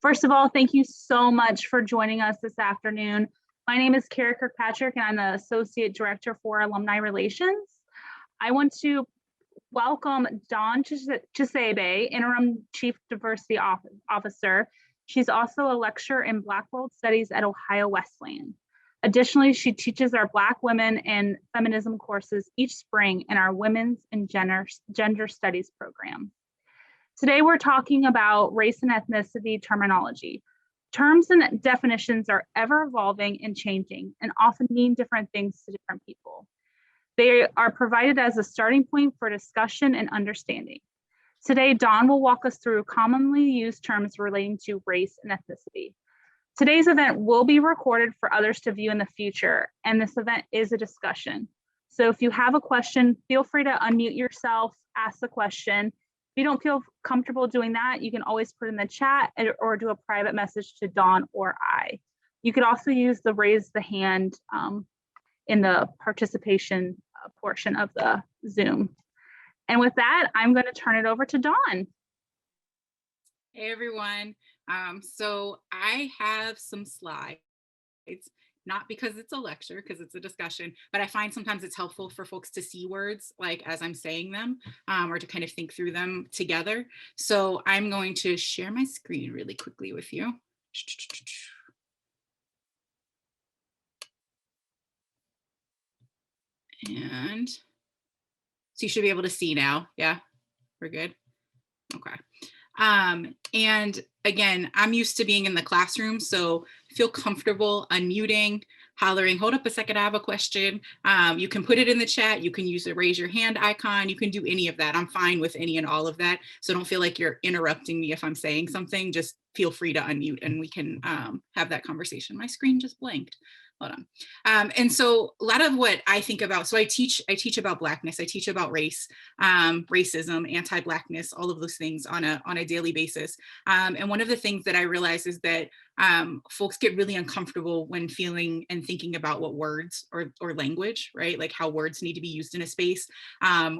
First of all, thank you so much for joining us this afternoon. My name is Kara Kirkpatrick, and I'm the Associate Director for Alumni Relations. I want to welcome Dawn Chisebe, Interim Chief Diversity Officer. She's also a lecturer in Black World Studies at Ohio Wesleyan. Additionally, she teaches our Black women and feminism courses each spring in our Women's and Gender Studies program. Today, we're talking about race and ethnicity terminology. Terms and definitions are ever evolving and changing and often mean different things to different people. They are provided as a starting point for discussion and understanding. Today, Dawn will walk us through commonly used terms relating to race and ethnicity. Today's event will be recorded for others to view in the future, and this event is a discussion. So if you have a question, feel free to unmute yourself, ask the question. If you don't feel comfortable doing that, you can always put in the chat or do a private message to Dawn or I. You could also use the raise the hand in the participation portion of the Zoom. And with that, I'm going to turn it over to Dawn. Hey, everyone. So I have some slides, not because it's a lecture, because it's a discussion, but I find sometimes it's helpful for folks to see words like as I'm saying them, or to kind of think through them together. So I'm going to share my screen really quickly with you. And so you should be able to see now. Yeah, we're good. Okay. And again, I'm used to being in the classroom, so feel comfortable unmuting, hollering, hold up a second, I have a question. You can put it in the chat. You can use the raise your hand icon. You can do any of that. I'm fine with any and all of that. So don't feel like you're interrupting me if I'm saying something. Just feel free to unmute and we can have that conversation. My screen just blanked. Hold on. And so a lot of what I think about, so I teach about Blackness, I teach about race, racism, anti-Blackness, all of those things on a daily basis. And one of the things that I realize is that folks get really uncomfortable when feeling and thinking about what words or language, right? Like how words need to be used in a space,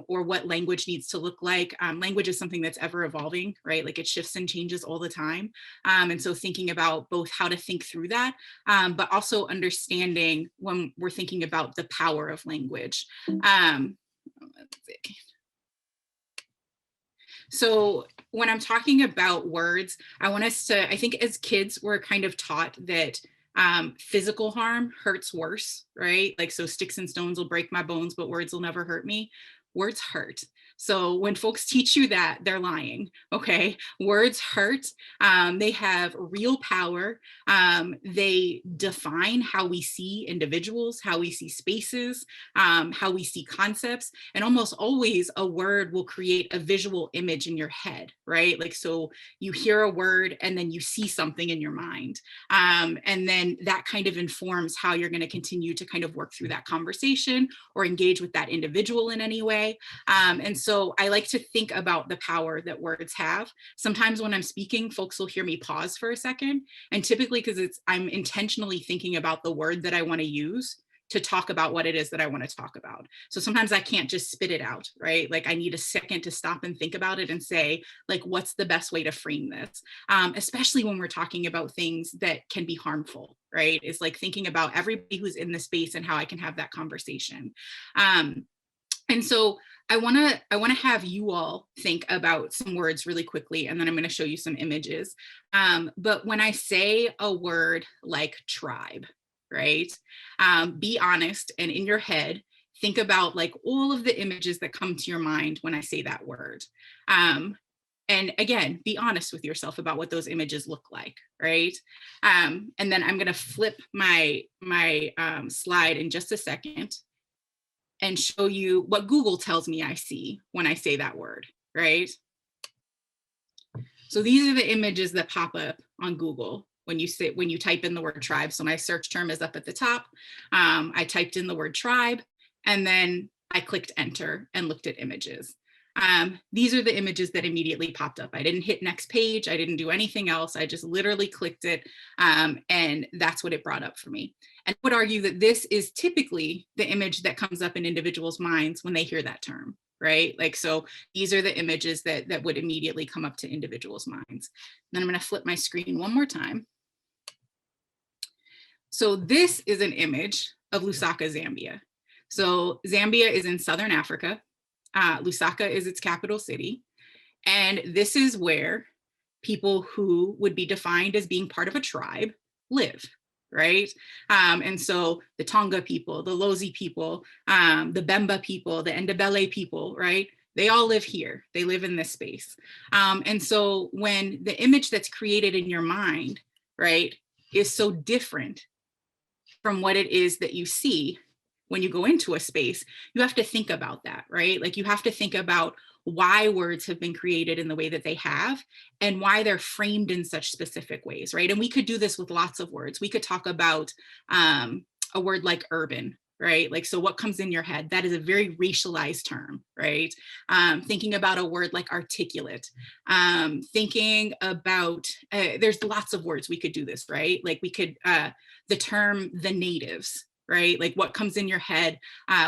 or what language needs to look like. Language is something that's ever evolving, right? Like it shifts and changes all the time. And so thinking about both how to think through that, but also understanding when we're thinking about the power of language. So when I'm talking about words, I want us to, I think as kids, we're kind of taught that physical harm hurts worse, right? Like, so sticks and stones will break my bones, but words will never hurt me. Words hurt. So when folks teach you that, they're lying, okay? Words hurt, they have real power. They define how we see individuals, how we see spaces, how we see concepts, and almost always a word will create a visual image in your head, right? Like, so you hear a word and then you see something in your mind. And then that kind of informs how you're gonna continue to kind of work through that conversation or engage with that individual in any way. And so I like to think about the power that words have. Sometimes when I'm speaking, folks will hear me pause for a second. And typically because I'm intentionally thinking about the word that I want to use to talk about what it is that I want to talk about. So sometimes I can't just spit it out, right? Like I need a second to stop and think about it and say, like, what's the best way to frame this? Especially when we're talking about things that can be harmful, right? It's like thinking about everybody who's in the space and how I can have that conversation. And so I wanna have you all think about some words really quickly, and then I'm gonna show you some images. But when I say a word like tribe, right? Be honest and in your head, think about like all of the images that come to your mind when I say that word. And again, be honest with yourself about what those images look like, right? And then I'm gonna flip my slide in just a second and show you what Google tells me I see when I say that word, right? So these are the images that pop up on Google when you type in the word tribe. So my search term is up at the top. I typed in the word tribe, and then I clicked enter and looked at images. These are the images that immediately popped up. I didn't hit next page. I didn't do anything else. I just literally clicked it, and that's what it brought up for me. And I would argue that this is typically the image that comes up in individuals' minds when they hear that term, right? Like, so these are the images that would immediately come up to individuals' minds. Then I'm going to flip my screen one more time. So this is an image of Lusaka, Zambia. So Zambia is in Southern Africa. Lusaka is its capital city. And this is where people who would be defined as being part of a tribe live, right? And so the Tonga people, the Lozi people, the Bemba people, the Ndebele people, right? They all live here. They live in this space. And so when the image that's created in your mind, right, is so different from what it is that you see when you go into a space, you have to think about that, right? Like, you have to think about why words have been created in the way that they have and why they're framed in such specific ways, right? And we could do this with lots of words. We could talk about a word like urban, right? Like, so what comes in your head? That is a very racialized term, right? Thinking about a word like articulate, thinking about, there's lots of words we could do this, right? Like, we could, the term the natives, right? Like, what comes in your head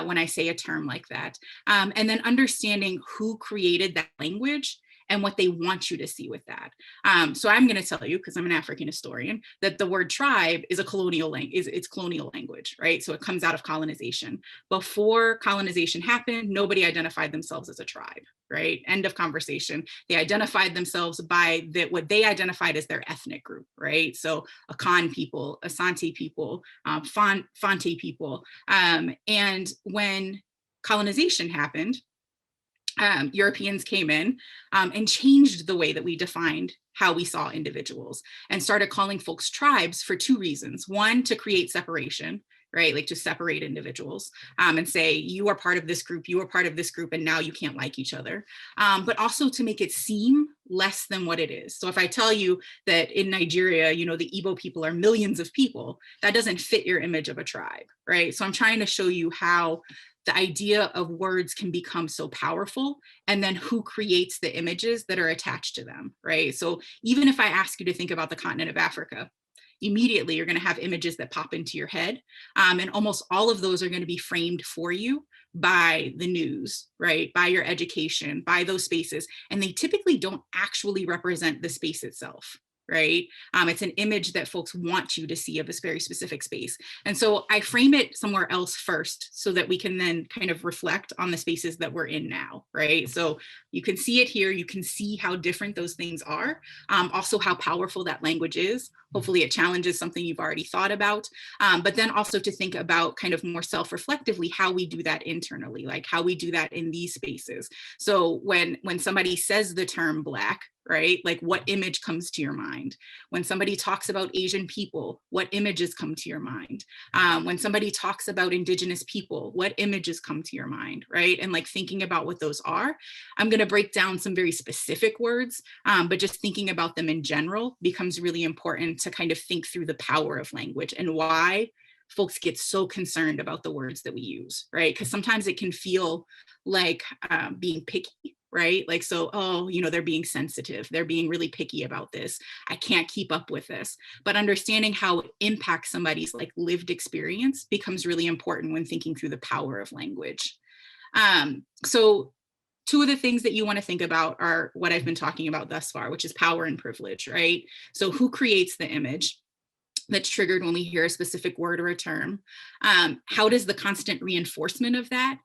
when I say a term like that? And then understanding who created that language and what they want you to see with that. So I'm going to tell you, because I'm an African historian, that the word tribe is a colonial language, it's colonial language, right? So it comes out of colonization. Before colonization happened, nobody identified themselves as a tribe, right? End of conversation. They identified themselves by what they identified as their ethnic group, right? So Akan people, Asante people, Fonte people. And when colonization happened, Europeans came in and changed the way that we defined how we saw individuals and started calling folks tribes for two reasons. One, to create separation, right? Like, to separate individuals and say, you are part of this group, you are part of this group, and now you can't like each other. But also to make it seem less than what it is. So if I tell you that in Nigeria, you know, the Igbo people are millions of people, that doesn't fit your image of a tribe, right? So I'm trying to show you how the idea of words can become so powerful, and then who creates the images that are attached to them, right? So even if I ask you to think about the continent of Africa, immediately you're going to have images that pop into your head. And almost all of those are going to be framed for you by the news, right? By your education, by those spaces. And they typically don't actually represent the space itself, right? It's an image that folks want you to see of a very specific space. And so I frame it somewhere else first so that we can then kind of reflect on the spaces that we're in now, right? So you can see it here, you can see how different those things are, also how powerful that language is. Hopefully it challenges something you've already thought about, but then also to think about kind of more self-reflectively how we do that internally, like how we do that in these spaces. So when somebody says the term Black, right? Like, what image comes to your mind? When somebody talks about Asian people, what images come to your mind? When somebody talks about Indigenous people, what images come to your mind, right? And like thinking about what those are. I'm going to break down some very specific words, but just thinking about them in general becomes really important to kind of think through the power of language and why folks get so concerned about the words that we use, right? Because sometimes it can feel like being picky, right? Like, so, oh, you know, they're being sensitive. They're being really picky about this. I can't keep up with this. But understanding how it impacts somebody's like lived experience becomes really important when thinking through the power of language. So two of the things that you want to think about are what I've been talking about thus far, which is power and privilege, right? So who creates the image that's triggered when we hear a specific word or a term? How does the constant reinforcement of that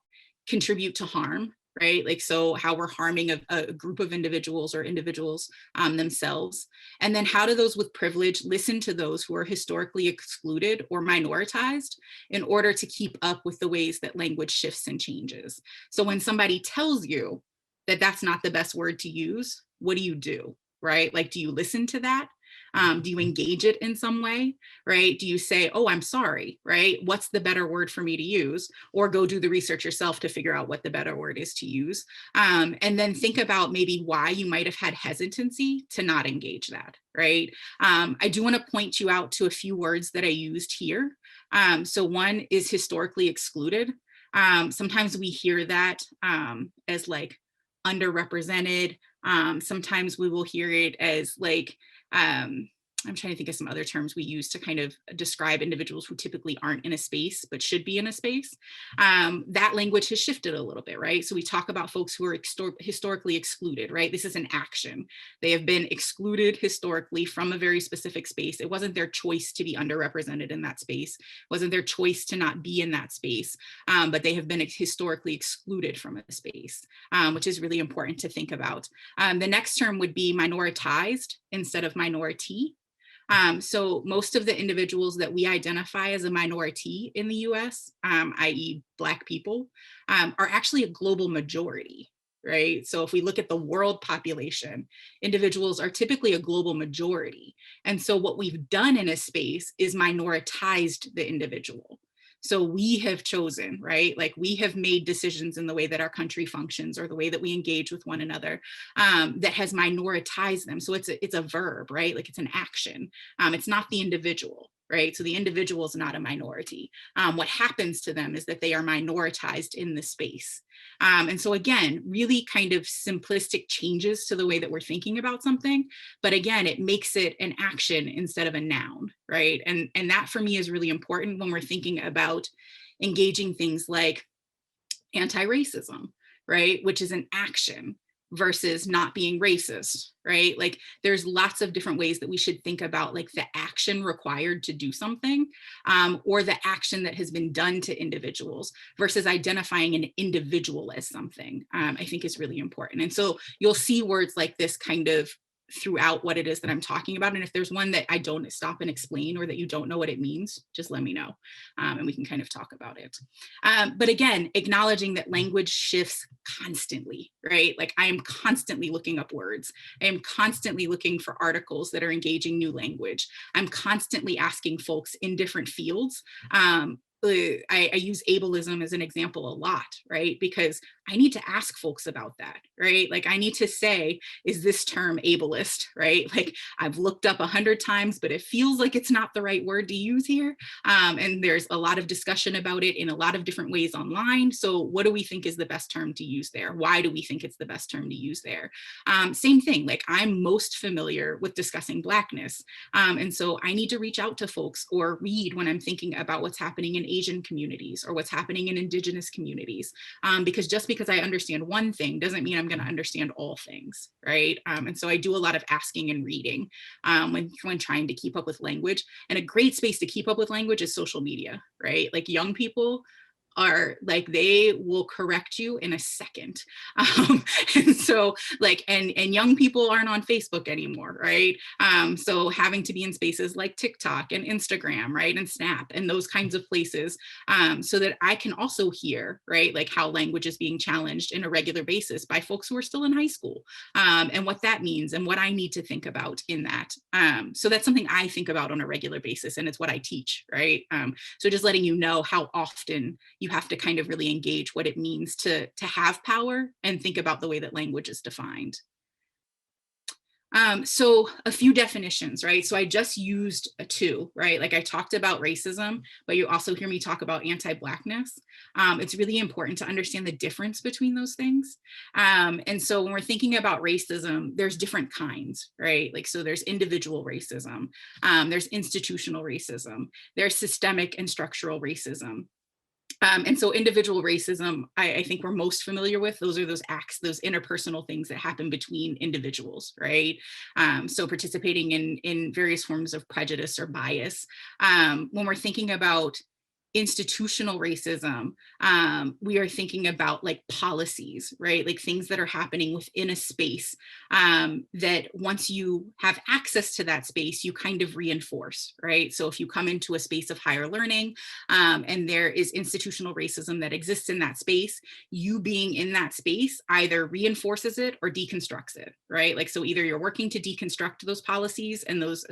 contribute to harm, right? Like, so how we're harming a group of individuals or individuals themselves. And then how do those with privilege listen to those who are historically excluded or minoritized in order to keep up with the ways that language shifts and changes? So when somebody tells you that that's not the best word to use, what do? Right? Like, do you listen to that? Do you engage it in some way, right? Do you say, oh, I'm sorry, right? What's the better word for me to use? Or go do the research yourself to figure out what the better word is to use. And then think about maybe why you might have had hesitancy to not engage that, right? I do want to point you out to a few words that I used here. So one is historically excluded. Sometimes we hear that as like underrepresented. Sometimes we will hear it as like, I'm trying to think of some other terms we use to kind of describe individuals who typically aren't in a space but should be in a space. That language has shifted a little bit, right? So we talk about folks who are historically excluded, right? This is an action. They have been excluded historically from a very specific space. It wasn't their choice to be underrepresented in that space. It wasn't their choice to not be in that space, but they have been historically excluded from a space, which is really important to think about. The next term would be minoritized instead of minority. So most of the individuals that we identify as a minority in the US, i.e. Black people, are actually a global majority, right? So if we look at the world population, individuals are typically a global majority. And so what we've done in a space is minoritized the individual. So we have chosen, right? Like we have made decisions in the way that our country functions or the way that we engage with one another that has minoritized them. So it's a verb, right? Like it's an action. It's not the individual, right? So the individual is not a minority. What happens to them is that they are minoritized in the space. And so again, really kind of simplistic changes to the way that we're thinking about something. But again, it makes it an action instead of a noun, right? And that for me is really important when we're thinking about engaging things like anti-racism, right? Which is an action versus not being racist, right? Like there's lots of different ways that we should think about like the action required to do something or the action that has been done to individuals versus identifying an individual as something, I think is really important. And so you'll see words like this kind of throughout what it is that I'm talking about. And if there's one that I don't stop and explain or that you don't know what it means, just let me know and we can kind of talk about it. But again, acknowledging that language shifts constantly, right? Like I am constantly looking up words. I am constantly looking for articles that are engaging new language. I'm constantly asking folks in different fields. I use ableism as an example a lot, right? Because I need to ask folks about that, right? Like I need to say, is this term ableist, right? Like I've looked up 100 times, but it feels like it's not the right word to use here. And there's a lot of discussion about it in a lot of different ways online. So what do we think is the best term to use there? Why do we think it's the best term to use there? Same thing, like I'm most familiar with discussing Blackness. And so I need to reach out to folks or read when I'm thinking about what's happening in Asian communities or what's happening in Indigenous communities. Because just because I understand one thing doesn't mean I'm going to understand all things, right? And so I do a lot of asking and reading when trying to keep up with language. And a great space to keep up with language is social media, right? Like young people are like, they will correct you in a second. And so like, and young people aren't on Facebook anymore, right? So having to be in spaces like TikTok and Instagram, right? And Snap and those kinds of places so that I can also hear, right? Like how language is being challenged in a regular basis by folks who are still in high school and what that means and what I need to think about in that. So that's something I think about on a regular basis and it's what I teach, right? So just letting you know how often you have to kind of really engage what it means to have power and think about the way that language is defined. So a few definitions, right? So I just used two, right? Like I talked about racism, but you also hear me talk about anti-Blackness. It's really important to understand the difference between those things. And so when we're thinking about racism, there's different kinds, right? Like, so there's individual racism, there's institutional racism, there's systemic and structural racism. And so individual racism, I think we're most familiar with. Those are those acts, those interpersonal things that happen between individuals, right? So participating in various forms of prejudice or bias. When we're thinking about institutional racism, we are thinking about like policies, right? Like things that are happening within a space that once you have access to that space, you kind of reinforce, right? So if you come into a space of higher learning and there is institutional racism that exists in that space, you being in that space either reinforces it or deconstructs it, right? Like, so either you're working to deconstruct those policies and those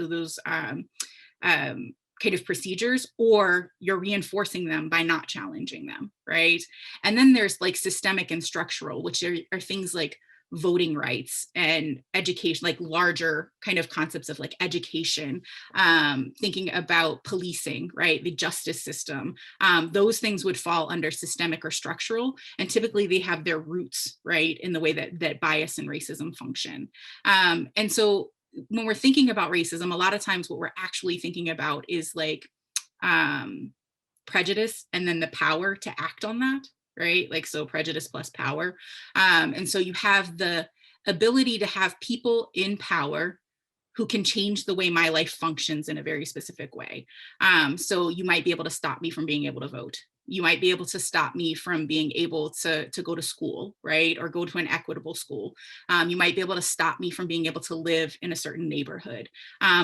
kind of procedures, or you're reinforcing them by not challenging them, right? And then there's like systemic and structural, which are things like voting rights and education, like larger kind of concepts of like education, thinking about policing, right? The justice system. Those things would fall under systemic or structural, and typically they have their roots, right, in the way that bias and racism function. And so when we're thinking about racism, a lot of times what we're actually thinking about is like prejudice and then the power to act on that, right? Like, so prejudice plus power. And so you have the ability to have people in power who can change the way my life functions in a very specific way. So you might be able to stop me from being able to vote. You might be able to stop me from being able to go to school, right? Or go to an equitable school. You might be able to stop me from being able to live in a certain neighborhood.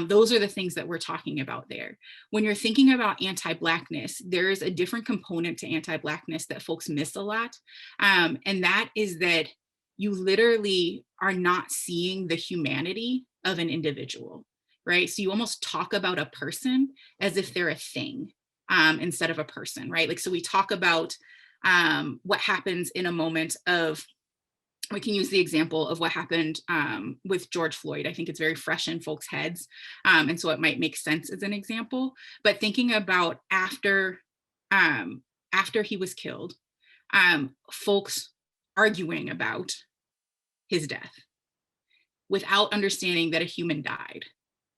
Those are the things that we're talking about there. When you're thinking about anti-Blackness, there is a different component to anti-Blackness that folks miss a lot. And that is that you literally are not seeing the humanity of an individual, right? So you almost talk about a person as if they're a thing instead of a person, right? Like, so we talk about what happens in a moment of, we can use the example of what happened with George Floyd. I think it's very fresh in folks' heads. And so it might make sense as an example, but thinking about after he was killed, folks arguing about his death without understanding that a human died,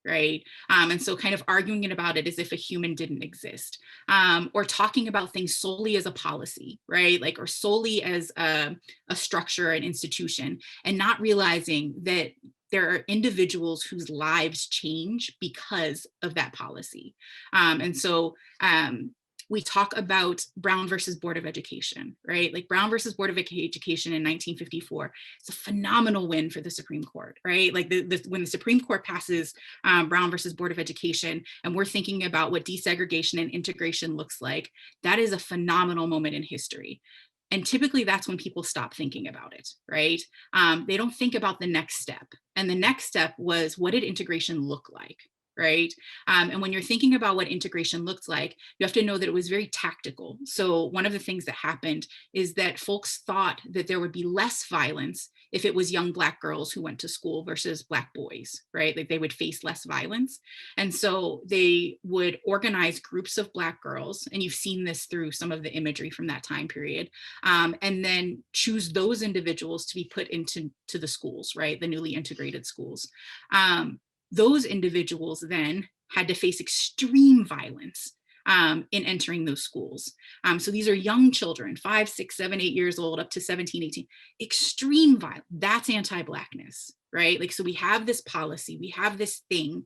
right? And so kind of arguing about it as if a human didn't exist, or talking about things solely as a policy, right? Like, or solely as a structure, an institution, and not realizing that there are individuals whose lives change because of that policy. And so we talk about Brown versus Board of Education, right? Like Brown versus Board of Education in 1954, it's a phenomenal win for the Supreme Court, right? Like when the Supreme Court passes Brown versus Board of Education, and we're thinking about what desegregation and integration looks like, that is a phenomenal moment in history. And typically that's when people stop thinking about it, right? They don't think about the next step. And the next step was, what did integration look like? Right? And when you're thinking about what integration looks like, you have to know that it was very tactical. So one of the things that happened is that folks thought that there would be less violence if it was young Black girls who went to school versus Black boys, right? Like they would face less violence. And so they would organize groups of Black girls, and you've seen this through some of the imagery from that time period, and then choose those individuals to be put into the schools, right? The newly integrated schools. Those individuals then had to face extreme violence in entering those schools. So these are young children, 5, 6, 7, 8 years old, up to 17, 18, extreme violence. That's anti-Blackness, right? Like, so we have this policy, we have this thing.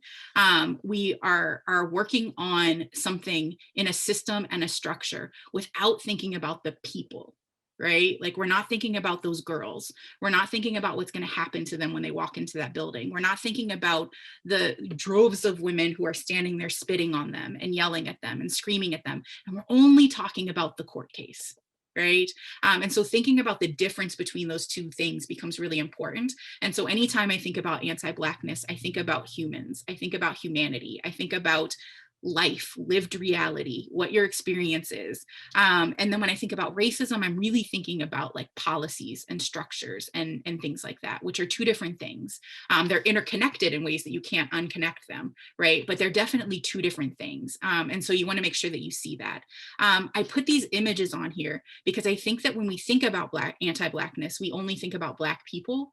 We are working on something in a system and a structure without thinking about the people, right? Like, we're not thinking about those girls. We're not thinking about what's going to happen to them when they walk into that building. We're not thinking about the droves of women who are standing there spitting on them and yelling at them and screaming at them. And we're only talking about the court case, right? And so thinking about the difference between those two things becomes really important. And so anytime I think about anti-Blackness, I think about humans. I think about humanity. I think about life, lived reality, what your experience is. And then when I think about racism, I'm really thinking about like policies and structures and things like that, which are two different things. They're interconnected in ways that you can't unconnect them, right? But they're definitely two different things. And so you want to make sure that you see that. I put these images on here because I think that when we think about anti-Blackness, we only think about Black people.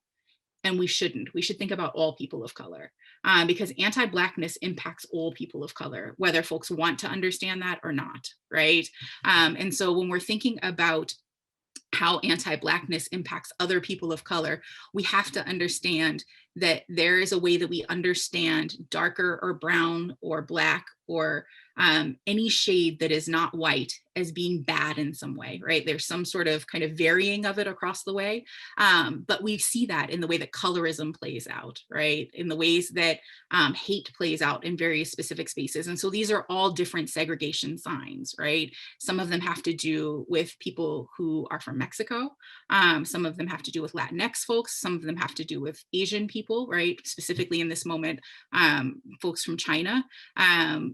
And we shouldn't. We should think about all people of color, because anti-Blackness impacts all people of color, whether folks want to understand that or not, right? And so when we're thinking about how anti-Blackness impacts other people of color, we have to understand that there is a way that we understand darker or brown or Black or any shade that is not white as being bad in some way, right? There's some sort of kind of varying of it across the way. But we see that in the way that colorism plays out, right? In the ways that hate plays out in various specific spaces. And so these are all different segregation signs, right? Some of them have to do with people who are from Mexico. Some of them have to do with Latinx folks. Some of them have to do with Asian people, right? Specifically in this moment, folks from China,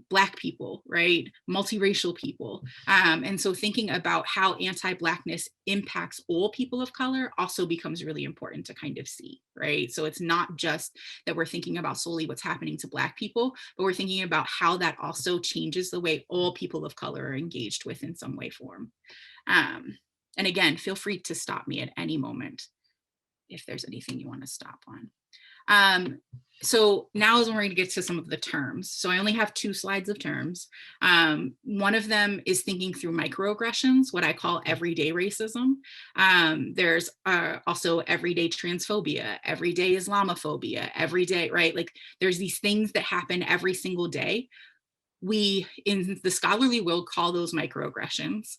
Black people, right? Multiracial people. And so thinking about how anti-Blackness impacts all people of color also becomes really important to kind of see, right? So it's not just that we're thinking about solely what's happening to Black people, but we're thinking about how that also changes the way all people of color are engaged with in some way, form. And again, feel free to stop me at any moment if there's anything you want to stop on. So now is when we're going to get to some of the terms. So I only have 2 slides of terms. One of them is thinking through microaggressions, what I call everyday racism. There's also everyday transphobia, everyday Islamophobia, everyday, right? Like there's these things that happen every single day. We, in the scholarly world, call those microaggressions.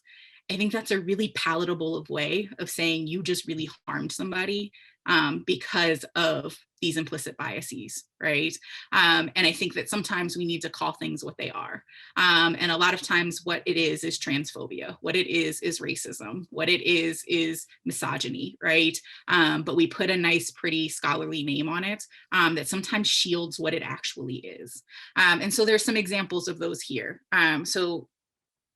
I think that's a really palatable way of saying you just really harmed somebody because of these implicit biases, right? And I think that sometimes we need to call things what they are. And a lot of times what it is transphobia. What it is racism. What it is misogyny, right? But we put a nice, pretty scholarly name on it that sometimes shields what it actually is. And so there's some examples of those here. So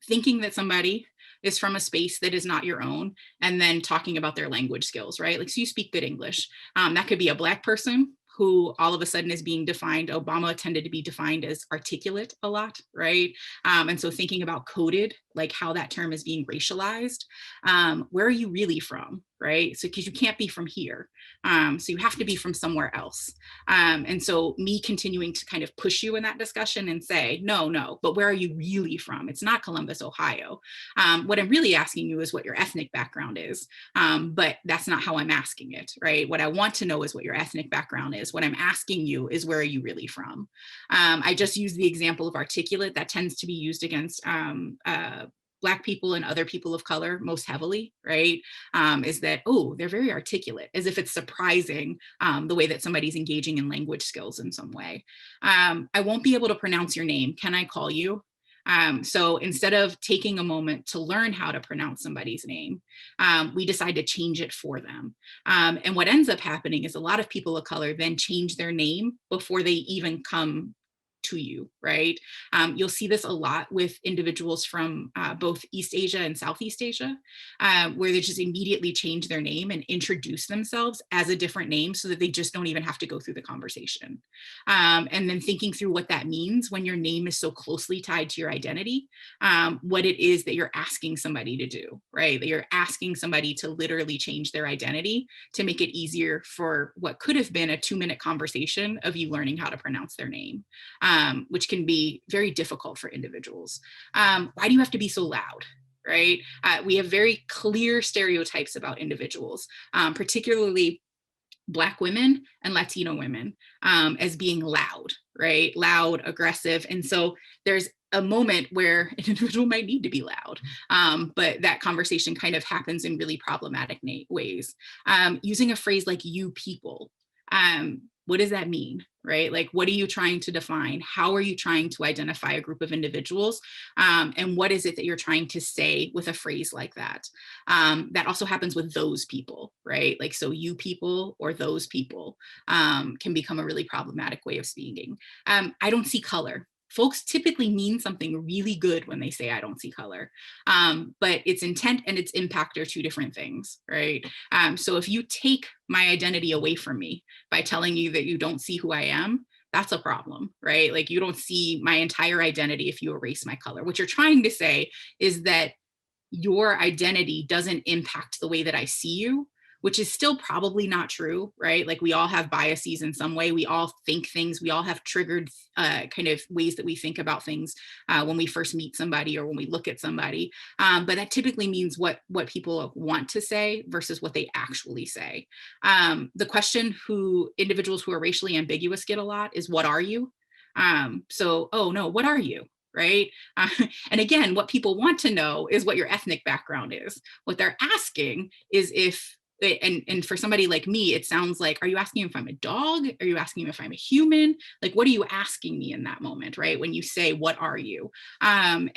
thinking that somebody is from a space that is not your own, and then talking about their language skills, right? Like, so you speak good English. That could be a Black person who all of a sudden is being defined. Obama tended to be defined as articulate a lot, right? And so thinking about coded, like how that term is being racialized. Where are you really from, right? So, because you can't be from here. So you have to be from somewhere else. And so me continuing to kind of push you in that discussion and say, no, but where are you really from? It's not Columbus, Ohio. What I'm really asking you is what your ethnic background is. But that's not how I'm asking it, right? What I want to know is what your ethnic background is. What I'm asking you is where are you really from? I just used the example of articulate that tends to be used against Black people and other people of color most heavily, right? Is that, oh, they're very articulate, as if it's surprising the way that somebody's engaging in language skills in some way. I won't be able to pronounce your name. Can I call you? So instead of taking a moment to learn how to pronounce somebody's name, we decide to change it for them. And what ends up happening is a lot of people of color then change their name before they even come to you, right? You'll see this a lot with individuals from both East Asia and Southeast Asia, where they just immediately change their name and introduce themselves as a different name so that they just don't even have to go through the conversation. And then thinking through what that means when your name is so closely tied to your identity, what it is that you're asking somebody to do, right? That you're asking somebody to literally change their identity to make it easier for what could have been a 2-minute conversation of you learning how to pronounce their name. Which can be very difficult for individuals. Why do you have to be so loud? Right? We have very clear stereotypes about individuals, particularly Black women and Latino women as being loud, right? Loud, aggressive. And so there's a moment where an individual might need to be loud, but that conversation kind of happens in really problematic ways. Using a phrase like you people, what does that mean, right? Like, what are you trying to define? How are you trying to identify a group of individuals? And what is it that you're trying to say with a phrase like that? That also happens with those people, right? Like, so you people or those people can become a really problematic way of speaking. I don't see color. Folks typically mean something really good when they say I don't see color, but its intent and its impact are 2 different things, right? So if you take my identity away from me by telling you that you don't see who I am, that's a problem, right? Like, you don't see my entire identity if you erase my color. What you're trying to say is that your identity doesn't impact the way that I see you, which is still probably not true, right? Like, we all have biases in some way. We all think things. We all have triggered kind of ways that we think about things when we first meet somebody or when we look at somebody. But that typically means what people want to say versus what they actually say. The question individuals who are racially ambiguous get a lot is, what are you? So, oh no, what are you? Right? And again, what people want to know is what your ethnic background is. What they're asking is if, and for somebody like me, it sounds like, are you asking if I'm a dog? Are you asking if I'm a human? Like, what are you asking me in that moment, right? When you say, what are you? And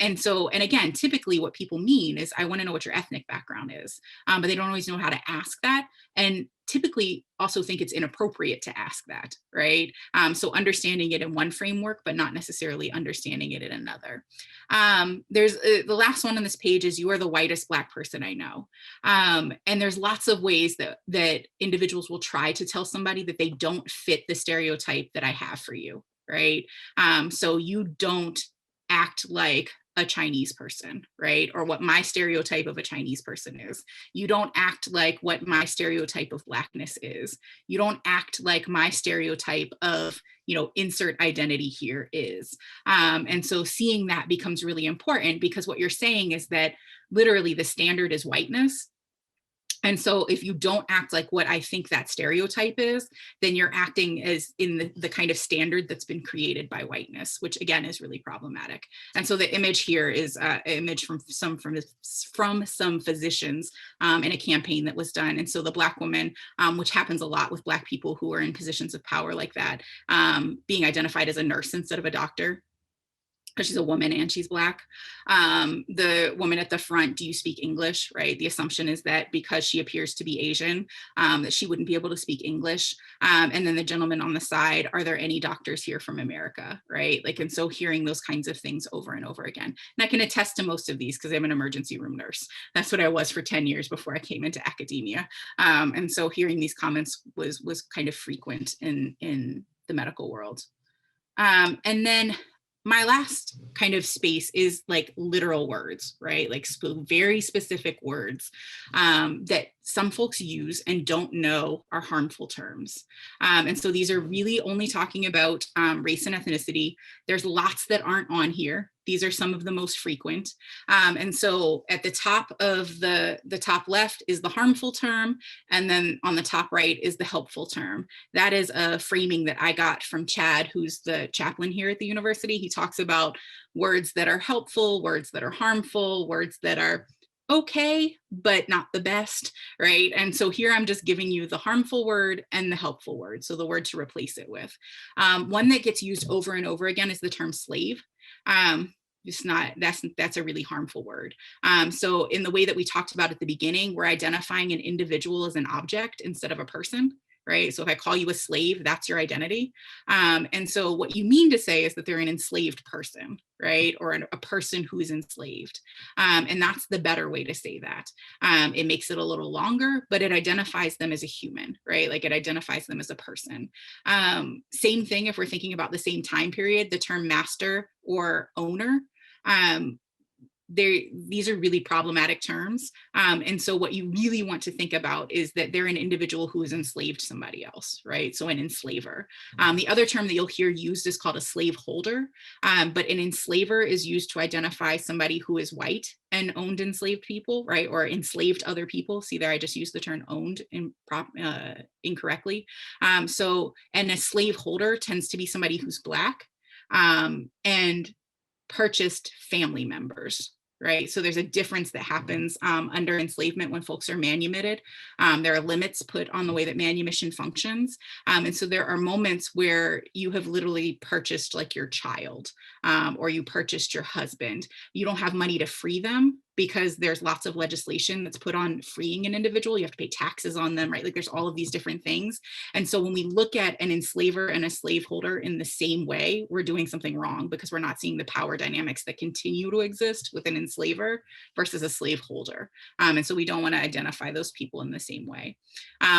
again, typically what people mean is, I want to know what your ethnic background is, but they don't always know how to ask that. And typically also think it's inappropriate to ask that, right? So understanding it in one framework, but not necessarily understanding it in another. There's the last one on this page is, you are the whitest Black person I know. And there's lots of ways that individuals will try to tell somebody that they don't fit the stereotype that I have for you, right? So you don't act like a Chinese person, right? Or what my stereotype of a Chinese person is. You don't act like what my stereotype of Blackness is. You don't act like my stereotype of, insert identity here is. And so seeing that becomes really important, because what you're saying is that literally the standard is whiteness. And so if you don't act like what I think that stereotype is, then you're acting as in the kind of standard that's been created by whiteness, which again is really problematic. And so the image here is an image from some physicians in a campaign that was done. And so the Black woman, which happens a lot with Black people who are in positions of power like that, being identified as a nurse instead of a doctor, because she's a woman and she's Black. The woman at the front, do you speak English, right? The assumption is that because she appears to be Asian, that she wouldn't be able to speak English. And then the gentleman on the side, are there any doctors here from America, right? Like, and so hearing those kinds of things over and over again. And I can attest to most of these because I'm an emergency room nurse. That's what I was for 10 years before I came into academia. And so hearing these comments was kind of frequent in the medical world. And then my last kind of space is like literal words, right? Like very specific words that some folks use and don't know are harmful terms. And so these are really only talking about race and ethnicity. There's lots that aren't on here. These are some of the most frequent. And so at the top of the top left is the harmful term. And then on the top right is the helpful term. That is a framing that I got from Chad, who's the chaplain here at the university. He talks about words that are helpful, words that are harmful, words that are okay, but not the best, right? And so here I'm just giving you the harmful word and the helpful word, so the word to replace it with. One that gets used over and over again is the term slave. That's a really harmful word. So in the way that we talked about at the beginning, we're identifying an individual as an object instead of a person, right? So if I call you a slave, that's your identity. And so what you mean to say is that they're an enslaved person, right? Or a person who is enslaved. And that's the better way to say that. It makes it a little longer, but it identifies them as a human, right? Like it identifies them as a person. Same thing if we're thinking about the same time period, the term master or owner. These are really problematic terms. And so what you really want to think about is that they're an individual who has enslaved somebody else, right? So an enslaver. The other term that you'll hear used is called a slaveholder, but an enslaver is used to identify somebody who is white and owned enslaved people, right? Or enslaved other people. See there, I just used the term owned incorrectly. And a slaveholder tends to be somebody who's Black and purchased family members, right? So there's a difference that happens under enslavement when folks are manumitted. There are limits put on the way that manumission functions. And so there are moments where you have literally purchased like your child or you purchased your husband. You don't have money to free them because there's lots of legislation that's put on freeing an individual. You have to pay taxes on them, right? Like there's all of these different things. And so when we look at an enslaver and a slaveholder in the same way, we're doing something wrong because we're not seeing the power dynamics that continue to exist with an enslaver versus a slaveholder. And so we don't want to identify those people in the same way.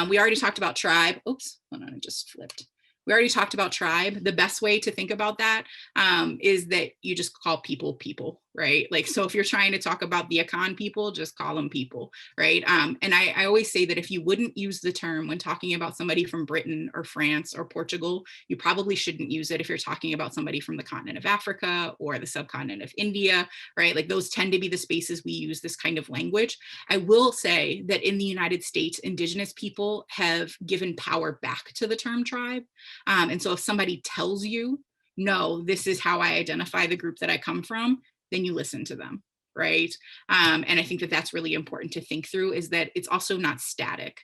We already talked about tribe. Oops, hold on, it just flipped. We already talked about tribe. The best way to think about that is that you just call people people, right? Like, so if you're trying to talk about the Akan people, just call them people, right? And I always say that if you wouldn't use the term when talking about somebody from Britain or France or Portugal, you probably shouldn't use it if you're talking about somebody from the continent of Africa or the subcontinent of India, right? Like those tend to be the spaces we use this kind of language. I will say that in the United States, Indigenous people have given power back to the term tribe. And so if somebody tells you, no, this is how I identify the group that I come from, then you listen to them, right? And I think that that's really important to think through, is that it's also not static.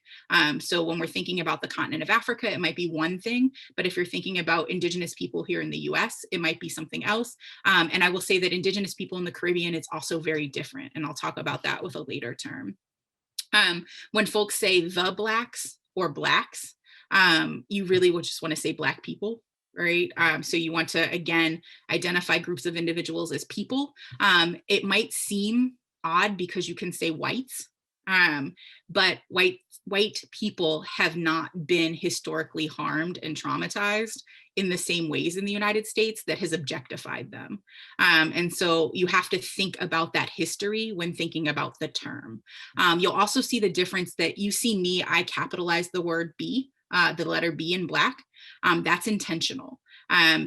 So when we're thinking about the continent of Africa, it might be one thing, but if you're thinking about Indigenous people here in the US, it might be something else. And I will say that Indigenous people in the Caribbean, it's also very different. And I'll talk about that with a later term. When folks say the Blacks or Blacks, you really would just want to say Black people, right? So you want to, again, identify groups of individuals as people. It might seem odd because you can say whites, But white people have not been historically harmed and traumatized in the same ways in the United States that has objectified them. And so you have to think about that history when thinking about the term. You'll also see the difference that you see me, I capitalize the word B, the letter B in Black. That's intentional.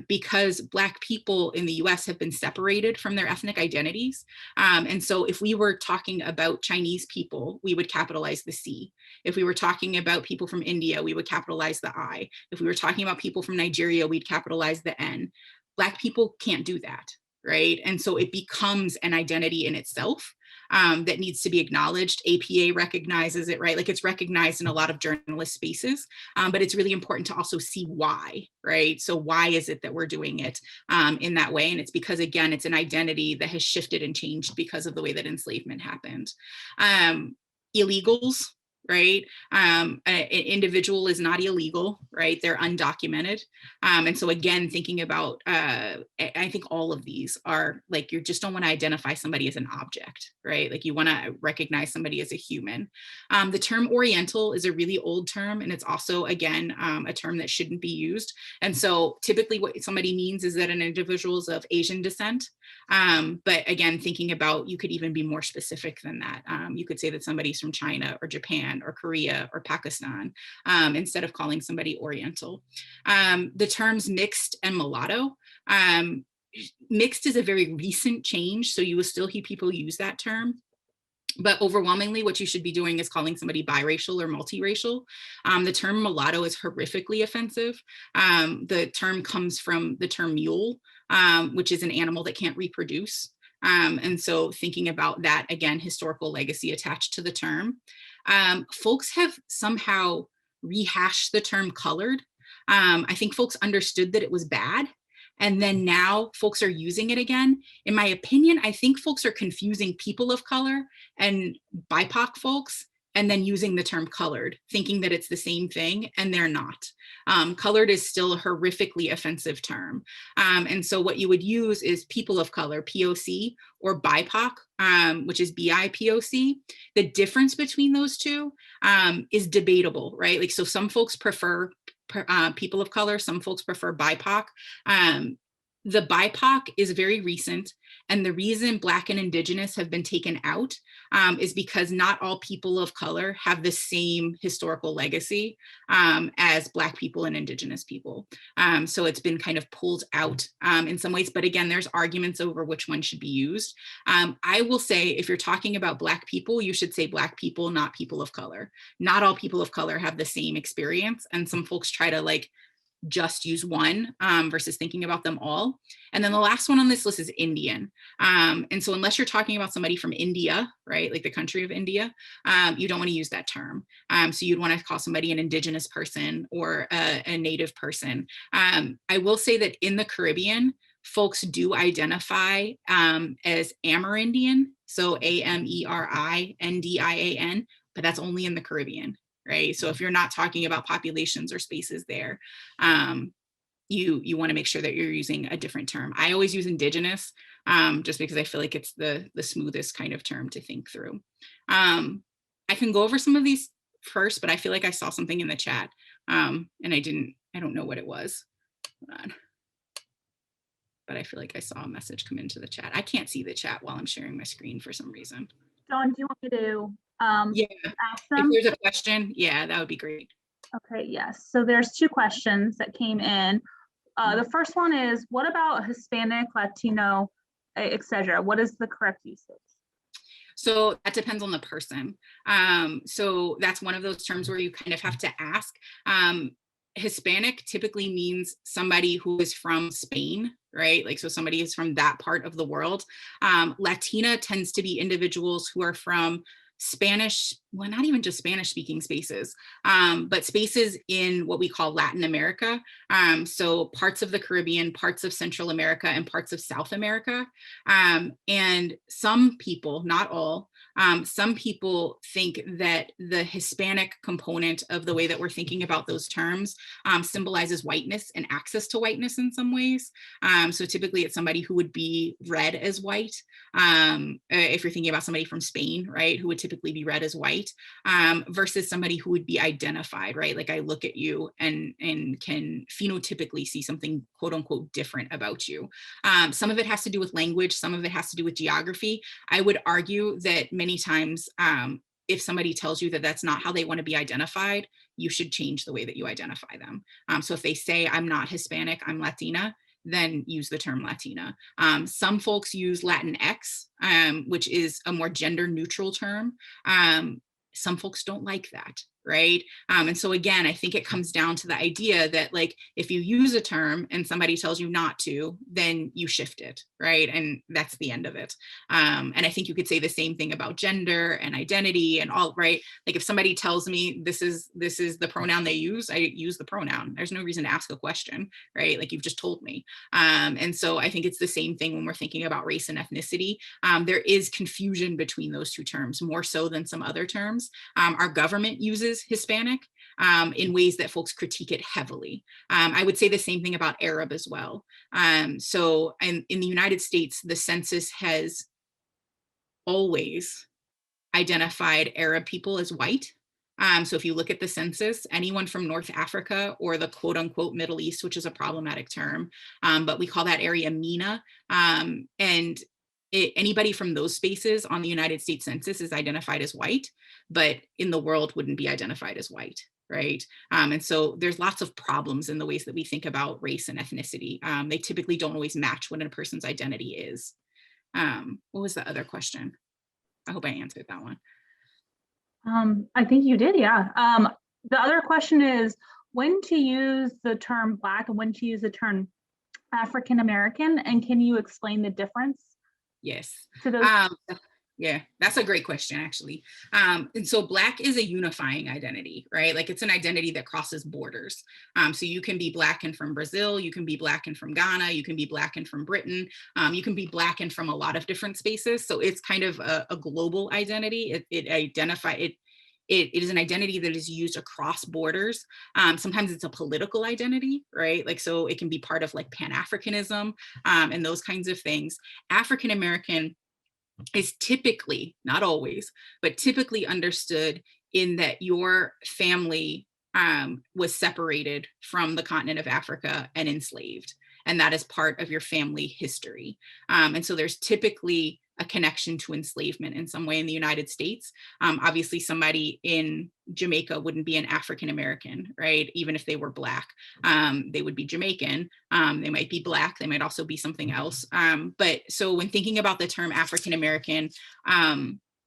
Because Black people in the US have been separated from their ethnic identities. And so if we were talking about Chinese people, we would capitalize the C. If we were talking about people from India, we would capitalize the I. If we were talking about people from Nigeria, we'd capitalize the N. Black people can't do that, right? And so it becomes an identity in itself. That needs to be acknowledged. APA recognizes it, right? Like it's recognized in a lot of journalist spaces, but it's really important to also see why, right? So why is it that we're doing it in that way? And it's because, again, it's an identity that has shifted and changed because of the way that enslavement happened. Illegals, right? An individual is not illegal, right? They're undocumented. And so again, thinking about, I think all of these are like, you just don't want to identify somebody as an object, right? Like you want to recognize somebody as a human. The term Oriental is a really old term, and it's also, again, a term that shouldn't be used. And so typically what somebody means is that an individual is of Asian descent. But again, thinking about, you could even be more specific than that. You could say that somebody's from China or Japan or Korea or Pakistan, instead of calling somebody Oriental. The terms mixed and mulatto. Mixed is a very recent change, so you will still hear people use that term. But overwhelmingly, what you should be doing is calling somebody biracial or multiracial. The term mulatto is horrifically offensive. The term comes from the term mule, which is an animal that can't reproduce. And so thinking about that, again, historical legacy attached to the term. Folks have somehow rehashed the term colored. I think folks understood that it was bad. And then now folks are using it again. In my opinion, I think folks are confusing people of color and BIPOC folks, and then using the term colored, thinking that it's the same thing, and they're not. Colored is still a horrifically offensive term. And so what you would use is people of color, POC, or BIPOC, which is BIPOC. The difference between those two is debatable, right? Like, so some folks prefer people of color, some folks prefer BIPOC. The BIPOC is very recent, and the reason Black and Indigenous have been taken out is because not all people of color have the same historical legacy as Black people and Indigenous people. So it's been kind of pulled out in some ways, but again, there's arguments over which one should be used. I will say, if you're talking about Black people, you should say Black people, not people of color. Not all people of color have the same experience, and some folks try to like just use one versus thinking about them all. And then the last one on this list is Indian. And so unless you're talking about somebody from India, right, like the country of India, you don't want to use that term. So you'd want to call somebody an Indigenous person or a Native person. I will say that in the Caribbean, folks do identify as Amerindian, so AMERINDIAN, but that's only in the Caribbean. Right. So if you're not talking about populations or spaces there, you want to make sure that you're using a different term. I always use Indigenous just because I feel like it's the smoothest kind of term to think through. I can go over some of these first, but I feel like I saw something in the chat and I don't know what it was. Hold on. But I feel like I saw a message come into the chat. I can't see the chat while I'm sharing my screen for some reason. Dawn, do you want me to ask If them? there's a question, yeah, that would be great. Okay, yes. So there's two questions that came in. The first one is, what about Hispanic, Latino, etc.? What is the correct usage? So that depends on the person. So that's one of those terms where you kind of have to ask. Hispanic typically means somebody who is from Spain, right? Like, so somebody is from that part of the world. Latina tends to be individuals who are from Spanish, well, not even just Spanish speaking spaces, but spaces in what we call Latin America. So parts of the Caribbean, parts of Central America, and parts of South America. And some people, not all, Some people think that the Hispanic component of the way that we're thinking about those terms symbolizes whiteness and access to whiteness in some ways. So typically it's somebody who would be read as white. If you're thinking about somebody from Spain, right, who would typically be read as white, versus somebody who would be identified, right? Like I look at you and can phenotypically see something quote unquote different about you. Some of it has to do with language, some of it has to do with geography. I would argue that many times, if somebody tells you that that's not how they want to be identified, you should change the way that you identify them. So if they say, I'm not Hispanic, I'm Latina, then use the term Latina. Some folks use Latinx, which is a more gender neutral term. Some folks don't like that, right? And so again, I think it comes down to the idea that like, if you use a term and somebody tells you not to, then you shift it, right? And that's the end of it. And I think you could say the same thing about gender and identity and all, right? Like if somebody tells me this is the pronoun they use, I use the pronoun. There's no reason to ask a question, right? Like you've just told me. And so I think it's the same thing when we're thinking about race and ethnicity. There is confusion between those two terms, more so than some other terms. Our government uses Hispanic in ways that folks critique it heavily. I would say the same thing about Arab as well. So in the United States, the census has always identified Arab people as white. So if you look at the census, anyone from North Africa or the quote unquote Middle East, which is a problematic term, but we call that area MENA, and anybody from those spaces on the United States Census is identified as white, but in the world wouldn't be identified as white, right? And so there's lots of problems in the ways that we think about race and ethnicity. They typically don't always match what a person's identity is. What was the other question? I hope I answered that one. I think you did, yeah. The other question is when to use the term Black and when to use the term African American, and can you explain the difference? Yes. To those? Yeah, that's a great question, actually. And so Black is a unifying identity, right? Like it's an identity that crosses borders. So you can be Black and from Brazil, you can be Black and from Ghana, you can be Black and from Britain, you can be Black and from a lot of different spaces. So it's kind of a global identity. It is an identity that is used across borders. Sometimes it's a political identity, right? Like, so it can be part of like Pan-Africanism and those kinds of things. African American is typically, not always, but typically understood in that your family was separated from the continent of Africa and enslaved. And that is part of your family history. And so there's typically a connection to enslavement in some way in the United States. Obviously, somebody in Jamaica wouldn't be an African American, right? Even if they were Black, they would be Jamaican. They might be Black. They might also be something else. But so when thinking about the term African American,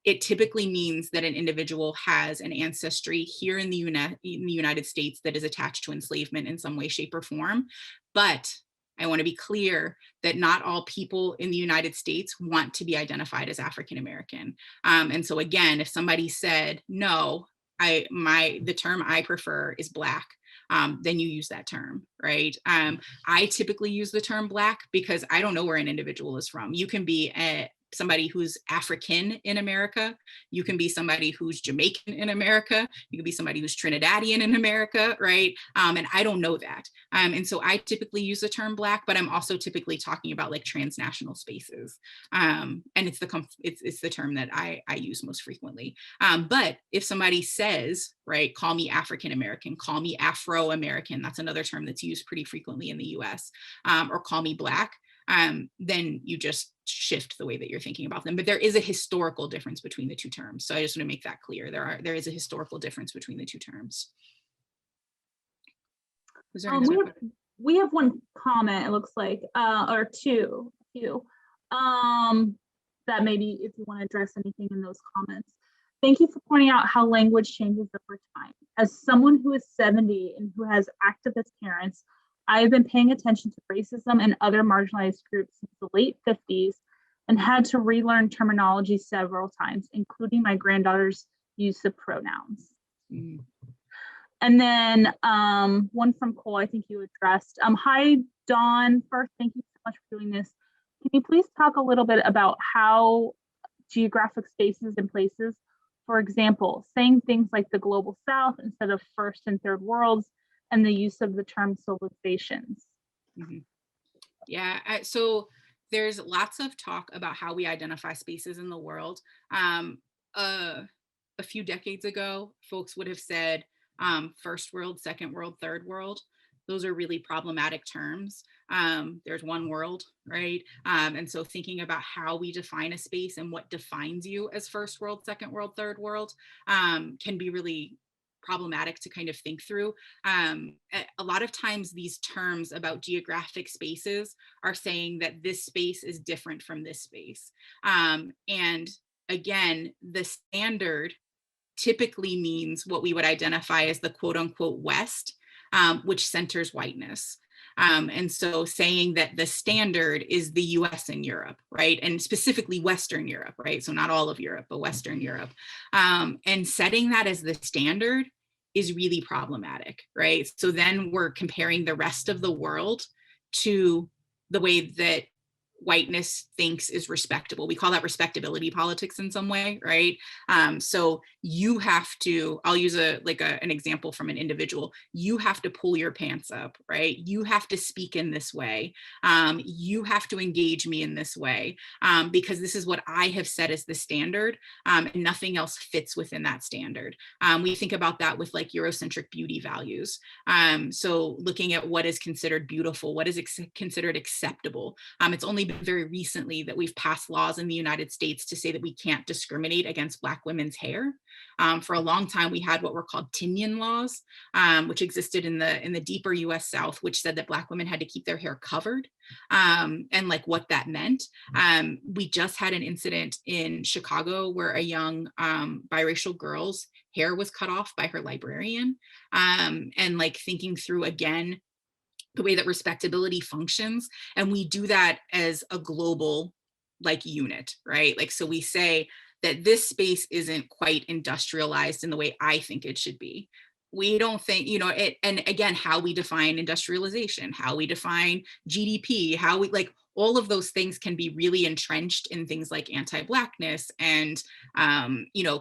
it typically means that an individual has an ancestry here in the United States that is attached to enslavement in some way, shape, or form. But I want to be clear that not all people in the United States want to be identified as African American. And so again, if somebody said, no, the term I prefer is Black, then you use that term, right? I typically use the term Black because I don't know where an individual is from. You can be somebody who's African in America. You can be somebody who's Jamaican in America. You can be somebody who's Trinidadian in America, right? And I don't know that. And so I typically use the term Black, but I'm also typically talking about like transnational spaces. And it's the term that I use most frequently. But if somebody says, right, call me African American, call me Afro-American, that's another term that's used pretty frequently in the US, or call me Black, then you just shift the way that you're thinking about them. But there is a historical difference between the two terms. So I just want to make that clear. There is a historical difference between the two terms. Was there we have one comment, it looks like, or two, that maybe if you want to address anything in those comments. Thank you for pointing out how language changes over time. As someone who is 70 and who has activist parents, I have been paying attention to racism and other marginalized groups since the late 50s and had to relearn terminology several times, including my granddaughter's use of pronouns. Mm. And then one from Cole, I think you addressed. Hi, Dawn. First, thank you so much for doing this. Can you please talk a little bit about how geographic spaces and places. For example, saying things like the global south instead of first and third worlds, and the use of the term civilizations. Mm-hmm. Yeah, so there's lots of talk about how we identify spaces in the world. A few decades ago, folks would have said first world, second world, third world. Those are really problematic terms. There's one world, right? And so thinking about how we define a space and what defines you as first world, second world, third world can be really problematic to kind of think through. A lot of times these terms about geographic spaces are saying that this space is different from this space. And again, the standard typically means what we would identify as the quote unquote West, which centers whiteness. And so saying that the standard is the US and Europe, right? And specifically Western Europe, right? So not all of Europe, but Western Europe. And setting that as the standard is really problematic, right? So then we're comparing the rest of the world to the way that whiteness thinks is respectable. We call that respectability politics in some way, right? So you have to, I'll use an example from an individual. You have to pull your pants up, right? You have to speak in this way. You have to engage me in this way because this is what I have set as the standard and nothing else fits within that standard. We think about that with like Eurocentric beauty values. So looking at what is considered beautiful, what is considered acceptable. It's only been very recently that we've passed laws in the United States to say that we can't discriminate against Black women's hair. For a long time, we had what were called Tinyon laws, which existed in the deeper US South, which said that Black women had to keep their hair covered and like what that meant. We just had an incident in Chicago where a young biracial girl's hair was cut off by her librarian. And like thinking through again, the way that respectability functions. And we do that as a global like unit, right? Like, so we say that this space isn't quite industrialized in the way I think it should be. We don't think, it, and again, how we define industrialization, how we define GDP, how we like, all of those things can be really entrenched in things like anti-Blackness and,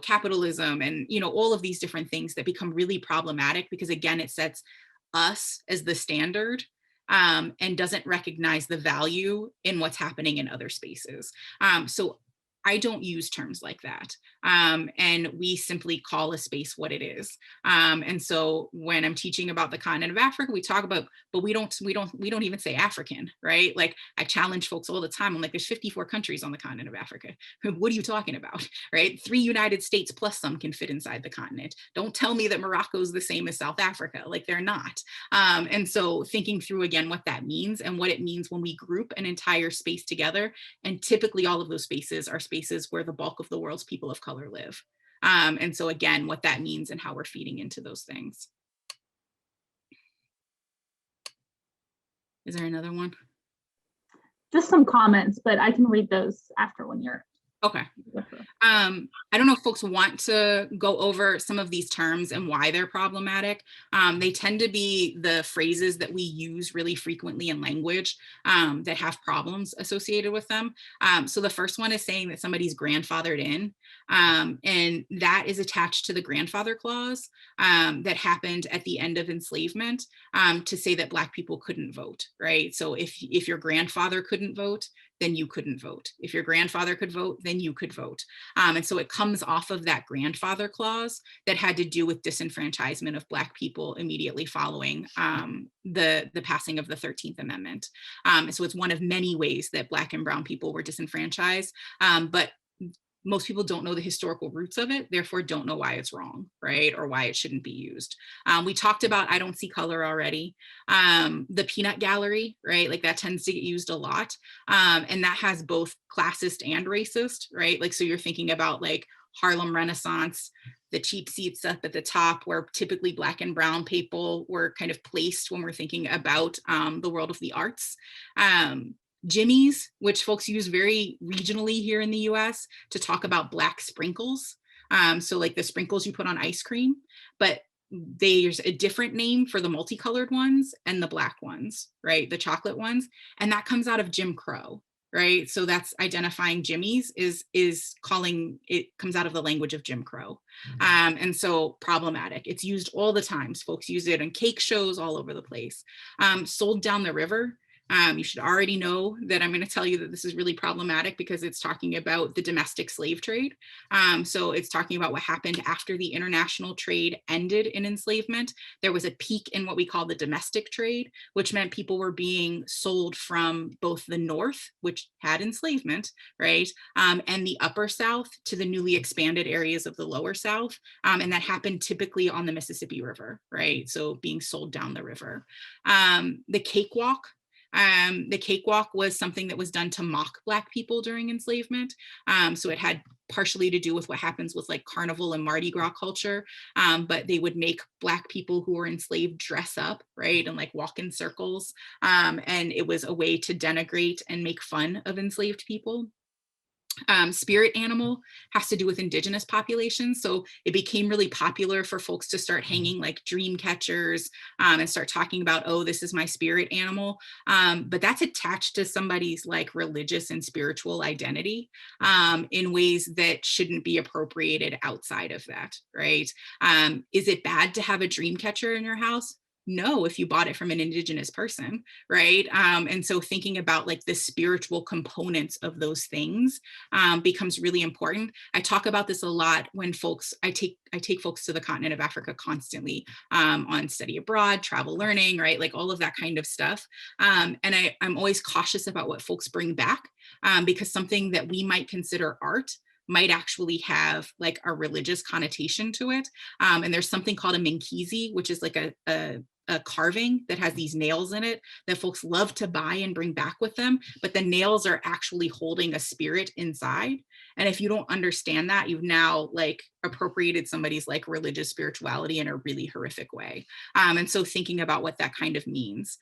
capitalism and, all of these different things that become really problematic because again, it sets us as the standard and doesn't recognize the value in what's happening in other spaces. So I don't use terms like that. And we simply call a space what it is. And so when I'm teaching about the continent of Africa, we talk about, but we don't even say African, right? Like I challenge folks all the time. I'm like, there's 54 countries on the continent of Africa. What are you talking about, right? 3 United States plus some can fit inside the continent. Don't tell me that Morocco's the same as South Africa. Like they're not. And so thinking through again, what that means and what it means when we group an entire space together. And typically all of those spaces are spaces where the bulk of the world's people of color live. And so again, what that means and how we're feeding into those things. Is there another one? Just some comments, but I can read those after when you're. Okay. I don't know if folks want to go over some of these terms and why they're problematic. They tend to be the phrases that we use really frequently in language that have problems associated with them. So the first one is saying that somebody's grandfathered in, and that is attached to the grandfather clause that happened at the end of enslavement to say that Black people couldn't vote, right? So if your grandfather couldn't vote, then you couldn't vote. If your grandfather could vote, then you could vote. And so it comes off of that grandfather clause that had to do with disenfranchisement of Black people immediately following the passing of the 13th Amendment. So it's one of many ways that Black and Brown people were disenfranchised, but most people don't know the historical roots of it, therefore don't know why it's wrong, right? Or why it shouldn't be used. We talked about I don't see color already. The peanut gallery, right? Like that tends to get used a lot. And that has both classist and racist, right? Like, so you're thinking about like Harlem Renaissance, the cheap seats up at the top where typically Black and Brown people were kind of placed when we're thinking about the world of the arts. Jimmies, which folks use very regionally here in the US to talk about Black sprinkles. So like the sprinkles you put on ice cream, but there's a different name for the multicolored ones and the Black ones, right? The chocolate ones. And that comes out of Jim Crow. right? So that's identifying Jimmies is calling, it comes out of the language of Jim Crow. And so problematic. It's used all the times. Folks use it in cake shows all over the place. Sold down the river. You should already know that I'm going to tell you that this is really problematic because it's talking about the domestic slave trade. So it's talking about what happened after the international trade ended in enslavement. There was a peak in what we call the domestic trade, which meant people were being sold from both the North, which had enslavement, right, and the upper South to the newly expanded areas of the lower South. And that happened typically on the Mississippi River, right? So being sold down the river. The cakewalk. The cakewalk was something that was done to mock Black people during enslavement. So it had partially to do with what happens with like carnival and Mardi Gras culture, but they would make Black people who were enslaved dress up, right, and like walk in circles. And it was a way to denigrate and make fun of enslaved people. Spirit animal has to do with indigenous populations. So it became really popular for folks to start hanging like dream catchers and start talking about, oh, this is my spirit animal. But that's attached to somebody's like religious and spiritual identity in ways that shouldn't be appropriated outside of that, right? Is it bad to have a dream catcher in your house? No, if you bought it from an indigenous person, right? And so thinking about like the spiritual components of those things becomes really important. I talk about this a lot when I take folks to the continent of Africa constantly on study abroad, travel learning, right? Like all of that kind of stuff. And I'm always cautious about what folks bring back because something that we might consider art might actually have like a religious connotation to it. And there's something called a minkizi, which is like a carving that has these nails in it that folks love to buy and bring back with them, but the nails are actually holding a spirit inside. And if you don't understand that, you've now like appropriated somebody's like religious spirituality in a really horrific way. And so thinking about what that kind of means.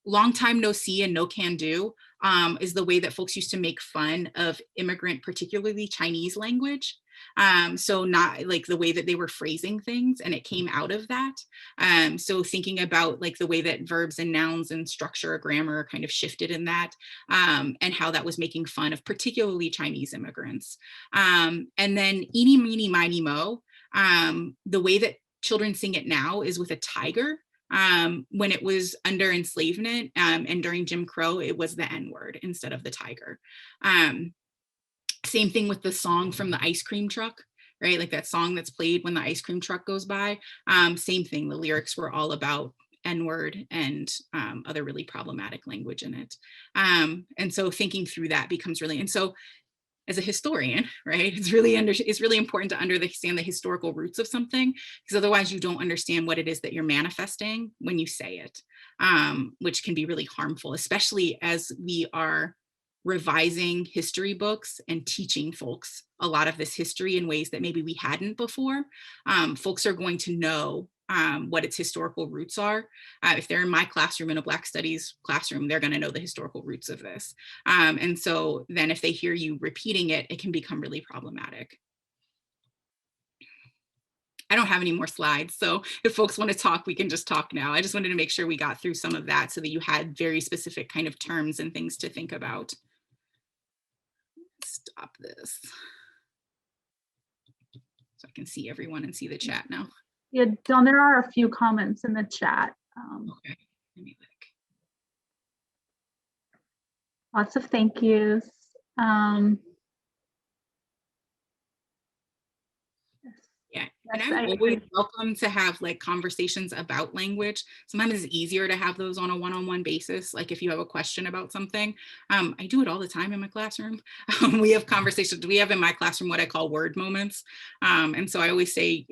Long time no see and no can do is the way that folks used to make fun of immigrant, particularly Chinese language. So not like the way that they were phrasing things, and it came out of that. So thinking about like the way that verbs and nouns and structure, grammar kind of shifted in that, and how that was making fun of particularly Chinese immigrants. And then eeny, meeny, miny, mo, the way that children sing it now is with a tiger. When it was under enslavement and during Jim Crow, it was the N-word instead of the tiger. Same thing with the song from the ice cream truck, right? Like that song that's played when the ice cream truck goes by. Same thing, the lyrics were all about N-word and other really problematic language in it. And so thinking through that becomes really, and so as a historian, right, it's really important to understand the historical roots of something, because otherwise you don't understand what it is that you're manifesting when you say it, which can be really harmful, especially as we are revising history books and teaching folks a lot of this history in ways that maybe we hadn't before. Folks are going to know what its historical roots are. If they're in my classroom, in a Black Studies classroom, they're going to know the historical roots of this. And so then if they hear you repeating it, it can become really problematic. I don't have any more slides, so if folks want to talk, we can just talk now. I just wanted to make sure we got through some of that so that you had very specific kind of terms and things to think about. Stop this so I can see everyone and see the chat now. Yeah, Dawn, there are a few comments in the chat. Okay, let me look. Lots of thank yous. Yeah, and I'm always welcome to have like conversations about language. Sometimes it's easier to have those on a one-on-one basis. Like if you have a question about something, I do it all the time in my classroom. We have conversations. We have in my classroom what I call word moments. And so I always say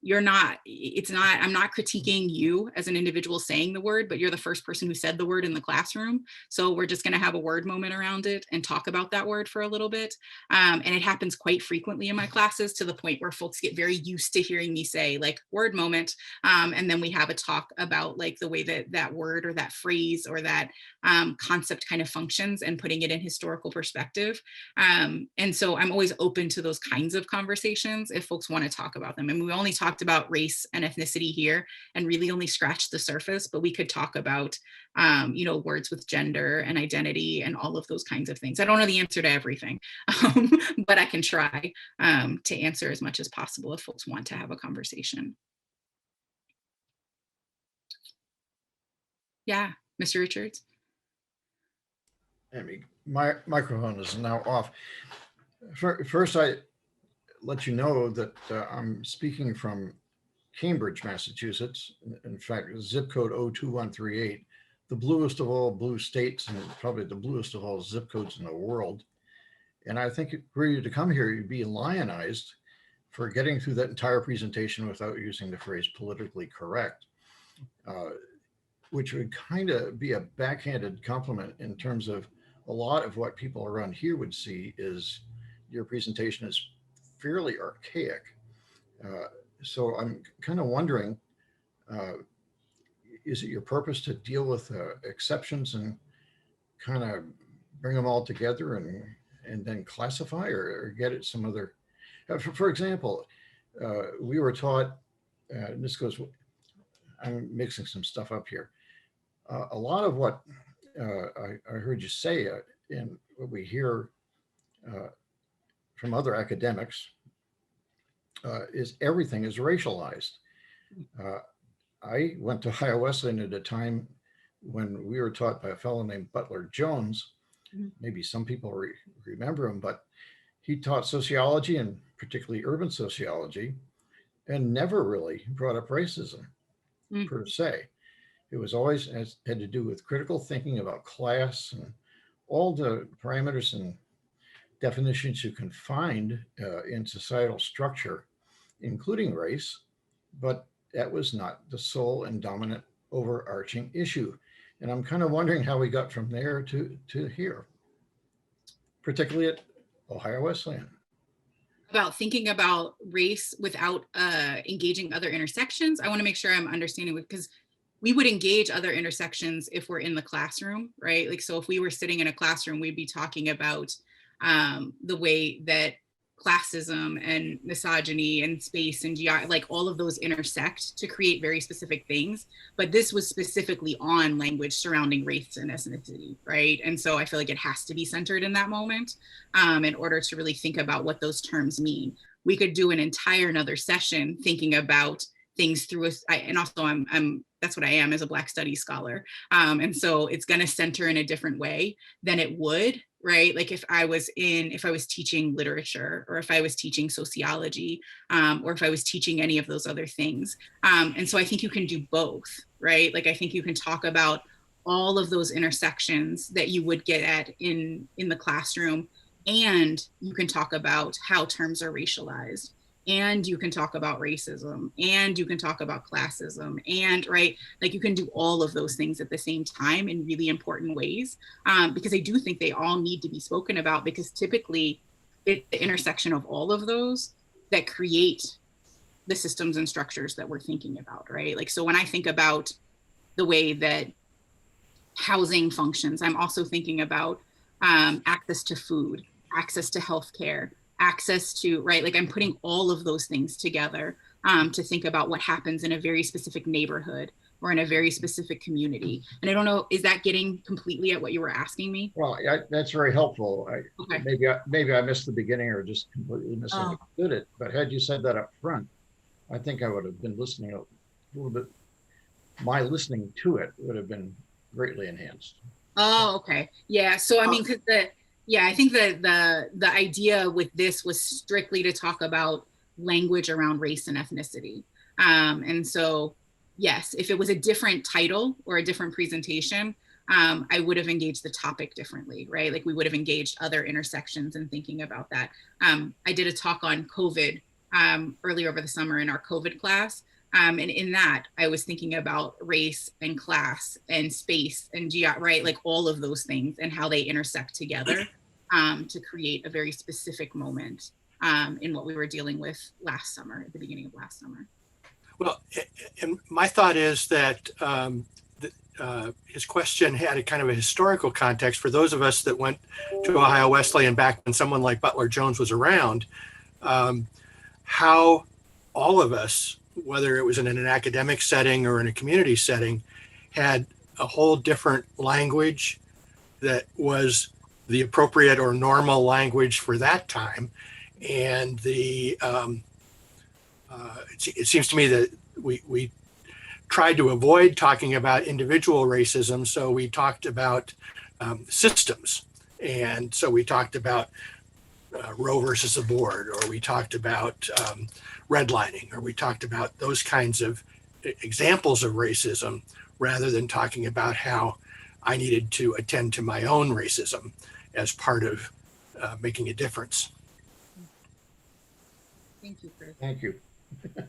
I'm not critiquing you as an individual saying the word, but you're the first person who said the word in the classroom. So we're just going to have a word moment around it and talk about that word for a little bit. And it happens quite frequently in my classes, to the point where folks get very used to hearing me say like word moment. And then we have a talk about like the way that that word or that phrase or that concept kind of functions and putting it in historical perspective. And so I'm always open to those kinds of conversations if folks want to talk about them. And we only talk talked about race and ethnicity here and really only scratched the surface, but we could talk about, words with gender and identity and all of those kinds of things. I don't know the answer to everything, but I can try to answer as much as possible if folks want to have a conversation. Yeah, Mr. Richards. My microphone is now off. First, I let you know that I'm speaking from Cambridge, Massachusetts. In fact, zip code 02138, the bluest of all blue states and probably the bluest of all zip codes in the world. And I think were you to come here, you'd be lionized for getting through that entire presentation without using the phrase politically correct, which would kind of be a backhanded compliment in terms of a lot of what people around here would see is your presentation is fairly archaic. So I'm kind of wondering, is it your purpose to deal with exceptions and kind of bring them all together and then classify or get it some other, for example, we were taught, this goes, I'm mixing some stuff up here. A lot of what I heard you say and what we hear from other academics is everything is racialized. I went to Ohio Wesleyan at a time when we were taught by a fellow named Butler Jones. Maybe some people remember him, but he taught sociology and particularly urban sociology and never really brought up racism per se. It was always had to do with critical thinking about class and all the parameters and definitions you can find in societal structure, including race, but that was not the sole and dominant overarching issue. And I'm kind of wondering how we got from there to here, particularly at Ohio Wesleyan. About thinking about race without engaging other intersections. I want to make sure I'm understanding, because we would engage other intersections if we're in the classroom, right? Like, so if we were sitting in a classroom, we'd be talking about the way that classism and misogyny and space and like all of those intersect to create very specific things. But this was specifically on language surrounding race and ethnicity, right? And so I feel like it has to be centered in that moment in order to really think about what those terms mean. We could do an entire another session thinking about things through and also I'm that's what I am as a Black Studies scholar. And so it's going to center in a different way than it would, right? Like if I was teaching literature, or if I was teaching sociology, or if I was teaching any of those other things. And so I think you can do both, right? Like I think you can talk about all of those intersections that you would get at in the classroom, and you can talk about how terms are racialized, and you can talk about racism, and you can talk about classism, and right, like you can do all of those things at the same time in really important ways, because I do think they all need to be spoken about, because typically it's the intersection of all of those that create the systems and structures that we're thinking about, right? Like, so when I think about the way that housing functions, I'm also thinking about access to food, access to healthcare, access to, right? Like I'm putting all of those things together to think about what happens in a very specific neighborhood or in a very specific community. And I don't know, is that getting completely at what you were asking me? Well, that's very helpful. Okay. Maybe I missed the beginning or just completely misunderstood it. But had you said that up front, I think I would have been listening a little bit. My listening to it would have been greatly enhanced. Oh, okay. Yeah. So I mean, because I think the idea with this was strictly to talk about language around race and ethnicity. And so, yes, if it was a different title or a different presentation, I would have engaged the topic differently, right? Like we would have engaged other intersections and thinking about that. I did a talk on COVID earlier over the summer in our COVID class. And in that, I was thinking about race and class and space and right? Like all of those things and how they intersect together to create a very specific moment in what we were dealing with last summer, at the beginning of last summer. Well, and my thought is that his question had a kind of a historical context for those of us that went to Ohio Wesleyan back when someone like Butler Jones was around, how all of us, whether it was in an academic setting or in a community setting, had a whole different language that was the appropriate or normal language for that time. And it seems to me that we tried to avoid talking about individual racism. So we talked about systems. And so we talked about Roe versus the board, or we talked about redlining, or we talked about those kinds of examples of racism, rather than talking about how I needed to attend to my own racism as part of making a difference. Thank you, Chris. Thank you. I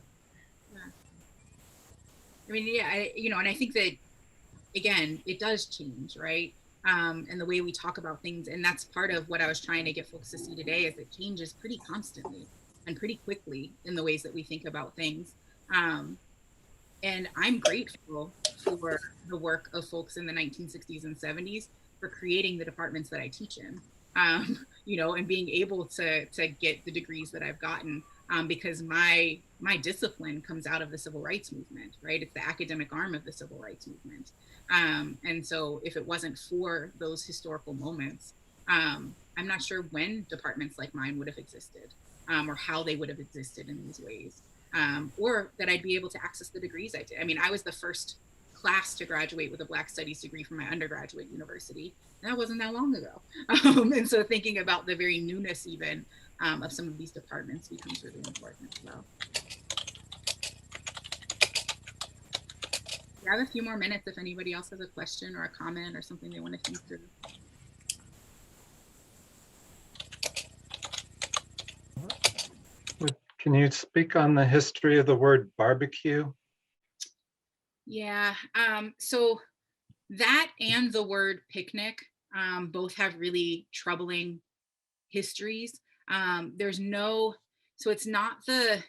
mean, yeah, and I think that, again, it does change, right? And the way we talk about things, and that's part of what I was trying to get folks to see today, is it changes pretty constantly and pretty quickly in the ways that we think about things. And I'm grateful for the work of folks in the 1960s and 70s for creating the departments that I teach in, and being able to get the degrees that I've gotten, because my discipline comes out of the civil rights movement, right? It's the academic arm of the civil rights movement. And so if it wasn't for those historical moments, I'm not sure when departments like mine would have existed, or how they would have existed in these ways, or that I'd be able to access the degrees I did. I mean, I was the first class to graduate with a Black Studies degree from my undergraduate university. And that wasn't that long ago. And so thinking about the very newness even of some of these departments becomes really important as well. We have a few more minutes if anybody else has a question or a comment or something they want to think through. Can you speak on the history of the word barbecue? Yeah, so that and the word picnic both have really troubling histories. So it's not the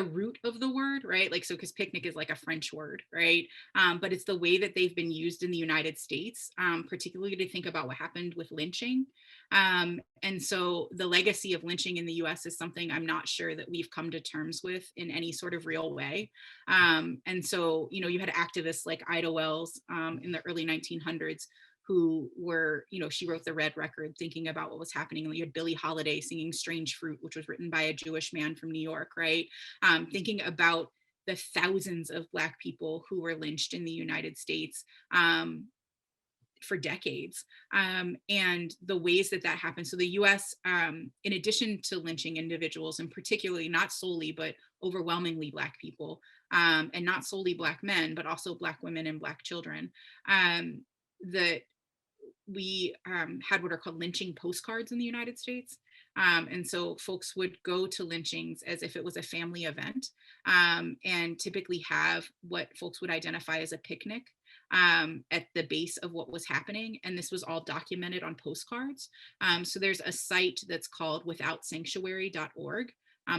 root of the word, right? Like, so, because picnic is like a French word, right? But it's the way that they've been used in the United States, particularly to think about what happened with lynching. And so the legacy of lynching in the US is something I'm not sure that we've come to terms with in any sort of real way. And so, you had activists like Ida Wells in the early 1900s, who were, she wrote the Red Record thinking about what was happening. And you had Billie Holiday singing Strange Fruit, which was written by a Jewish man from New York, right? Thinking about the thousands of Black people who were lynched in the United States for decades, and the ways that happened. So the US, in addition to lynching individuals, and particularly, not solely, but overwhelmingly Black people, and not solely Black men, but also Black women and Black children, that we had what are called lynching postcards in the United States. And so folks would go to lynchings as if it was a family event, and typically have what folks would identify as a picnic at the base of what was happening. And this was all documented on postcards. So there's a site that's called withoutsanctuary.org.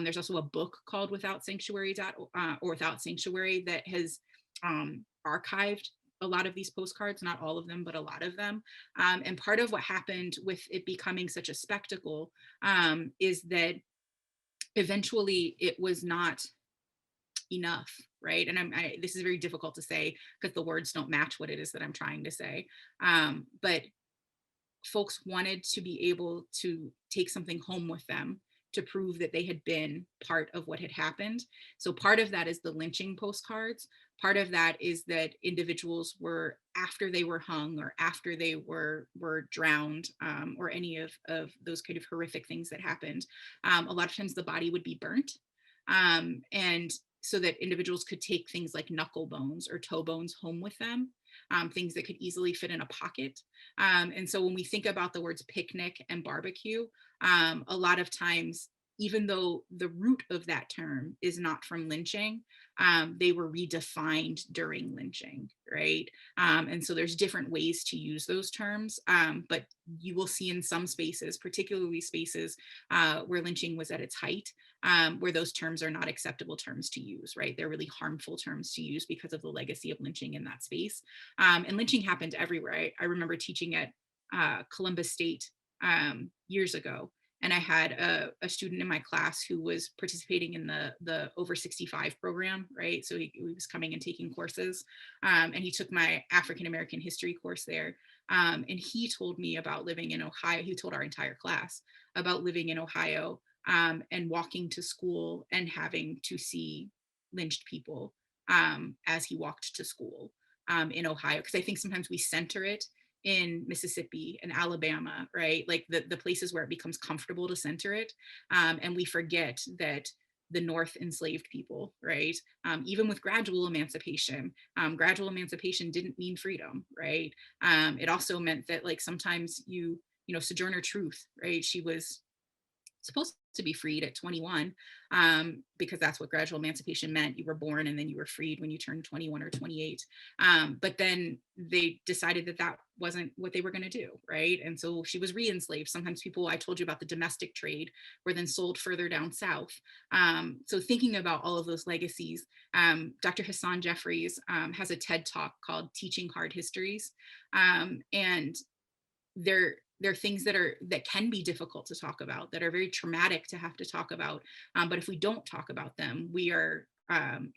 There's also a book called Without Sanctuary that has archived a lot of these postcards, not all of them, but a lot of them. And part of what happened with it becoming such a spectacle is that eventually it was not enough, right? And this is very difficult to say because the words don't match what it is that I'm trying to say. But folks wanted to be able to take something home with them to prove that they had been part of what had happened. So part of that is the lynching postcards. Part of that is that individuals were, after they were hung or after they were drowned, or any of those kind of horrific things that happened, a lot of times the body would be burnt. And so that individuals could take things like knuckle bones or toe bones home with them, things that could easily fit in a pocket. And so when we think about the words picnic and barbecue, a lot of times, even though the root of that term is not from lynching, they were redefined during lynching, right? And so there's different ways to use those terms, but you will see in some spaces, particularly spaces where lynching was at its height, where those terms are not acceptable terms to use, right? They're really harmful terms to use because of the legacy of lynching in that space. And lynching happened everywhere. I remember teaching at Columbus State years ago, and I had a student in my class who was participating in the over 65 program, right? So he was coming and taking courses, and he took my African American history course there. And he told me about living in Ohio. He told our entire class about living in Ohio, and walking to school and having to see lynched people as he walked to school in Ohio. Because I think sometimes we center it in Mississippi and Alabama, right? Like the places where it becomes comfortable to center it. And we forget that the North enslaved people, right? Even with gradual emancipation didn't mean freedom, right? It also meant that like sometimes Sojourner Truth, right? She was supposed to be freed at 21, because that's what gradual emancipation meant. You were born and then you were freed when you turned 21 or 28. But then they decided that that wasn't what they were going to do, right? And so she was re-enslaved. Sometimes people, I told you about the domestic trade, were then sold further down south. So thinking about all of those legacies, Dr. Hassan Jeffries has a TED Talk called Teaching Hard Histories. And they're things that can be difficult to talk about, that are very traumatic to have to talk about. But if we don't talk about them, we are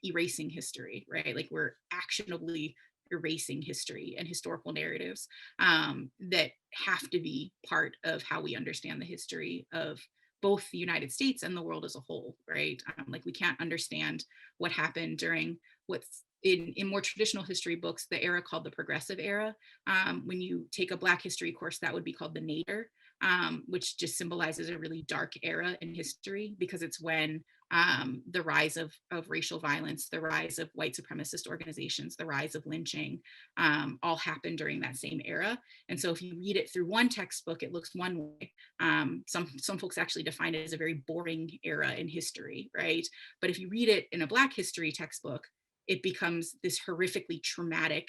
erasing history, right? Like we're actionably erasing history and historical narratives that have to be part of how we understand the history of both the United States and the world as a whole, right? Like we can't understand what happened during what's in more traditional history books, the era called the Progressive Era. When you take a Black history course, that would be called the Nadir, which just symbolizes a really dark era in history, because it's when the rise of racial violence, the rise of white supremacist organizations, the rise of lynching, all happened during that same era. And so if you read it through one textbook, it looks one way. Some folks actually define it as a very boring era in history, right? But if you read it in a Black history textbook, it becomes this horrifically traumatic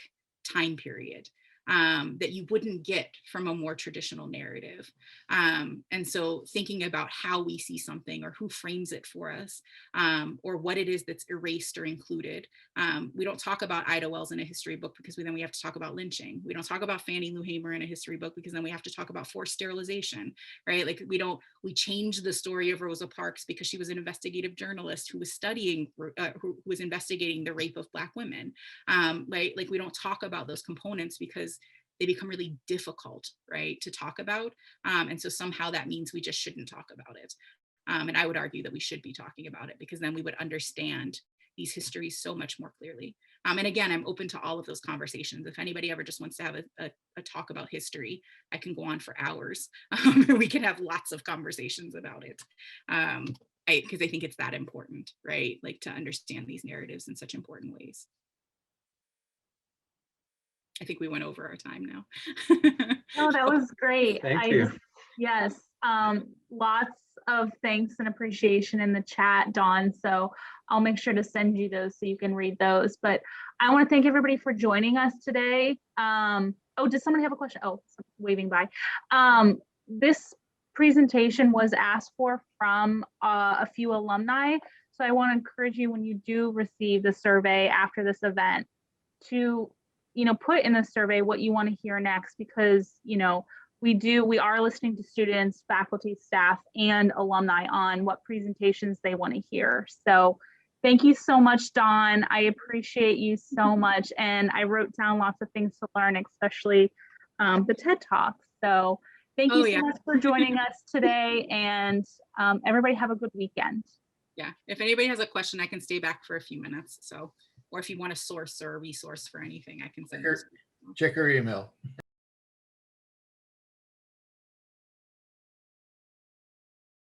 time period that you wouldn't get from a more traditional narrative. And so thinking about how we see something, or who frames it for us, or what it is that's erased or included. We don't talk about Ida Wells in a history book because then we have to talk about lynching. We don't talk about Fannie Lou Hamer in a history book because then we have to talk about forced sterilization, right? Like we change the story of Rosa Parks because she was an investigative journalist who was studying, who was investigating the rape of Black women. Right? Like we don't talk about those components because they become really difficult, right, to talk about. And so somehow that means we just shouldn't talk about it. And I would argue that we should be talking about it, because then we would understand these histories so much more clearly. And again, I'm open to all of those conversations. If anybody ever just wants to have a talk about history, I can go on for hours. We can have lots of conversations about it. Because I think it's that important, right? Like to understand these narratives in such important ways. I think we went over our time now. No, that was great. Thank you. Yes, lots of thanks and appreciation in the chat, Dawn. So I'll make sure to send you those so you can read those. But I want to thank everybody for joining us today. Oh, does someone have a question? Oh, waving by. This presentation was asked for from a few alumni. So I want to encourage you, when you do receive the survey after this event, to put in the survey what you want to hear next, because we are listening to students, faculty, staff, and alumni on what presentations they want to hear. So thank you so much, Dawn. I appreciate you so much. And I wrote down lots of things to learn, especially the TED Talk. So thank you so much for joining us today, and everybody have a good weekend. Yeah, if anybody has a question, I can stay back for a few minutes. So, or if you want a source or a resource for anything, I can send it. Check her email.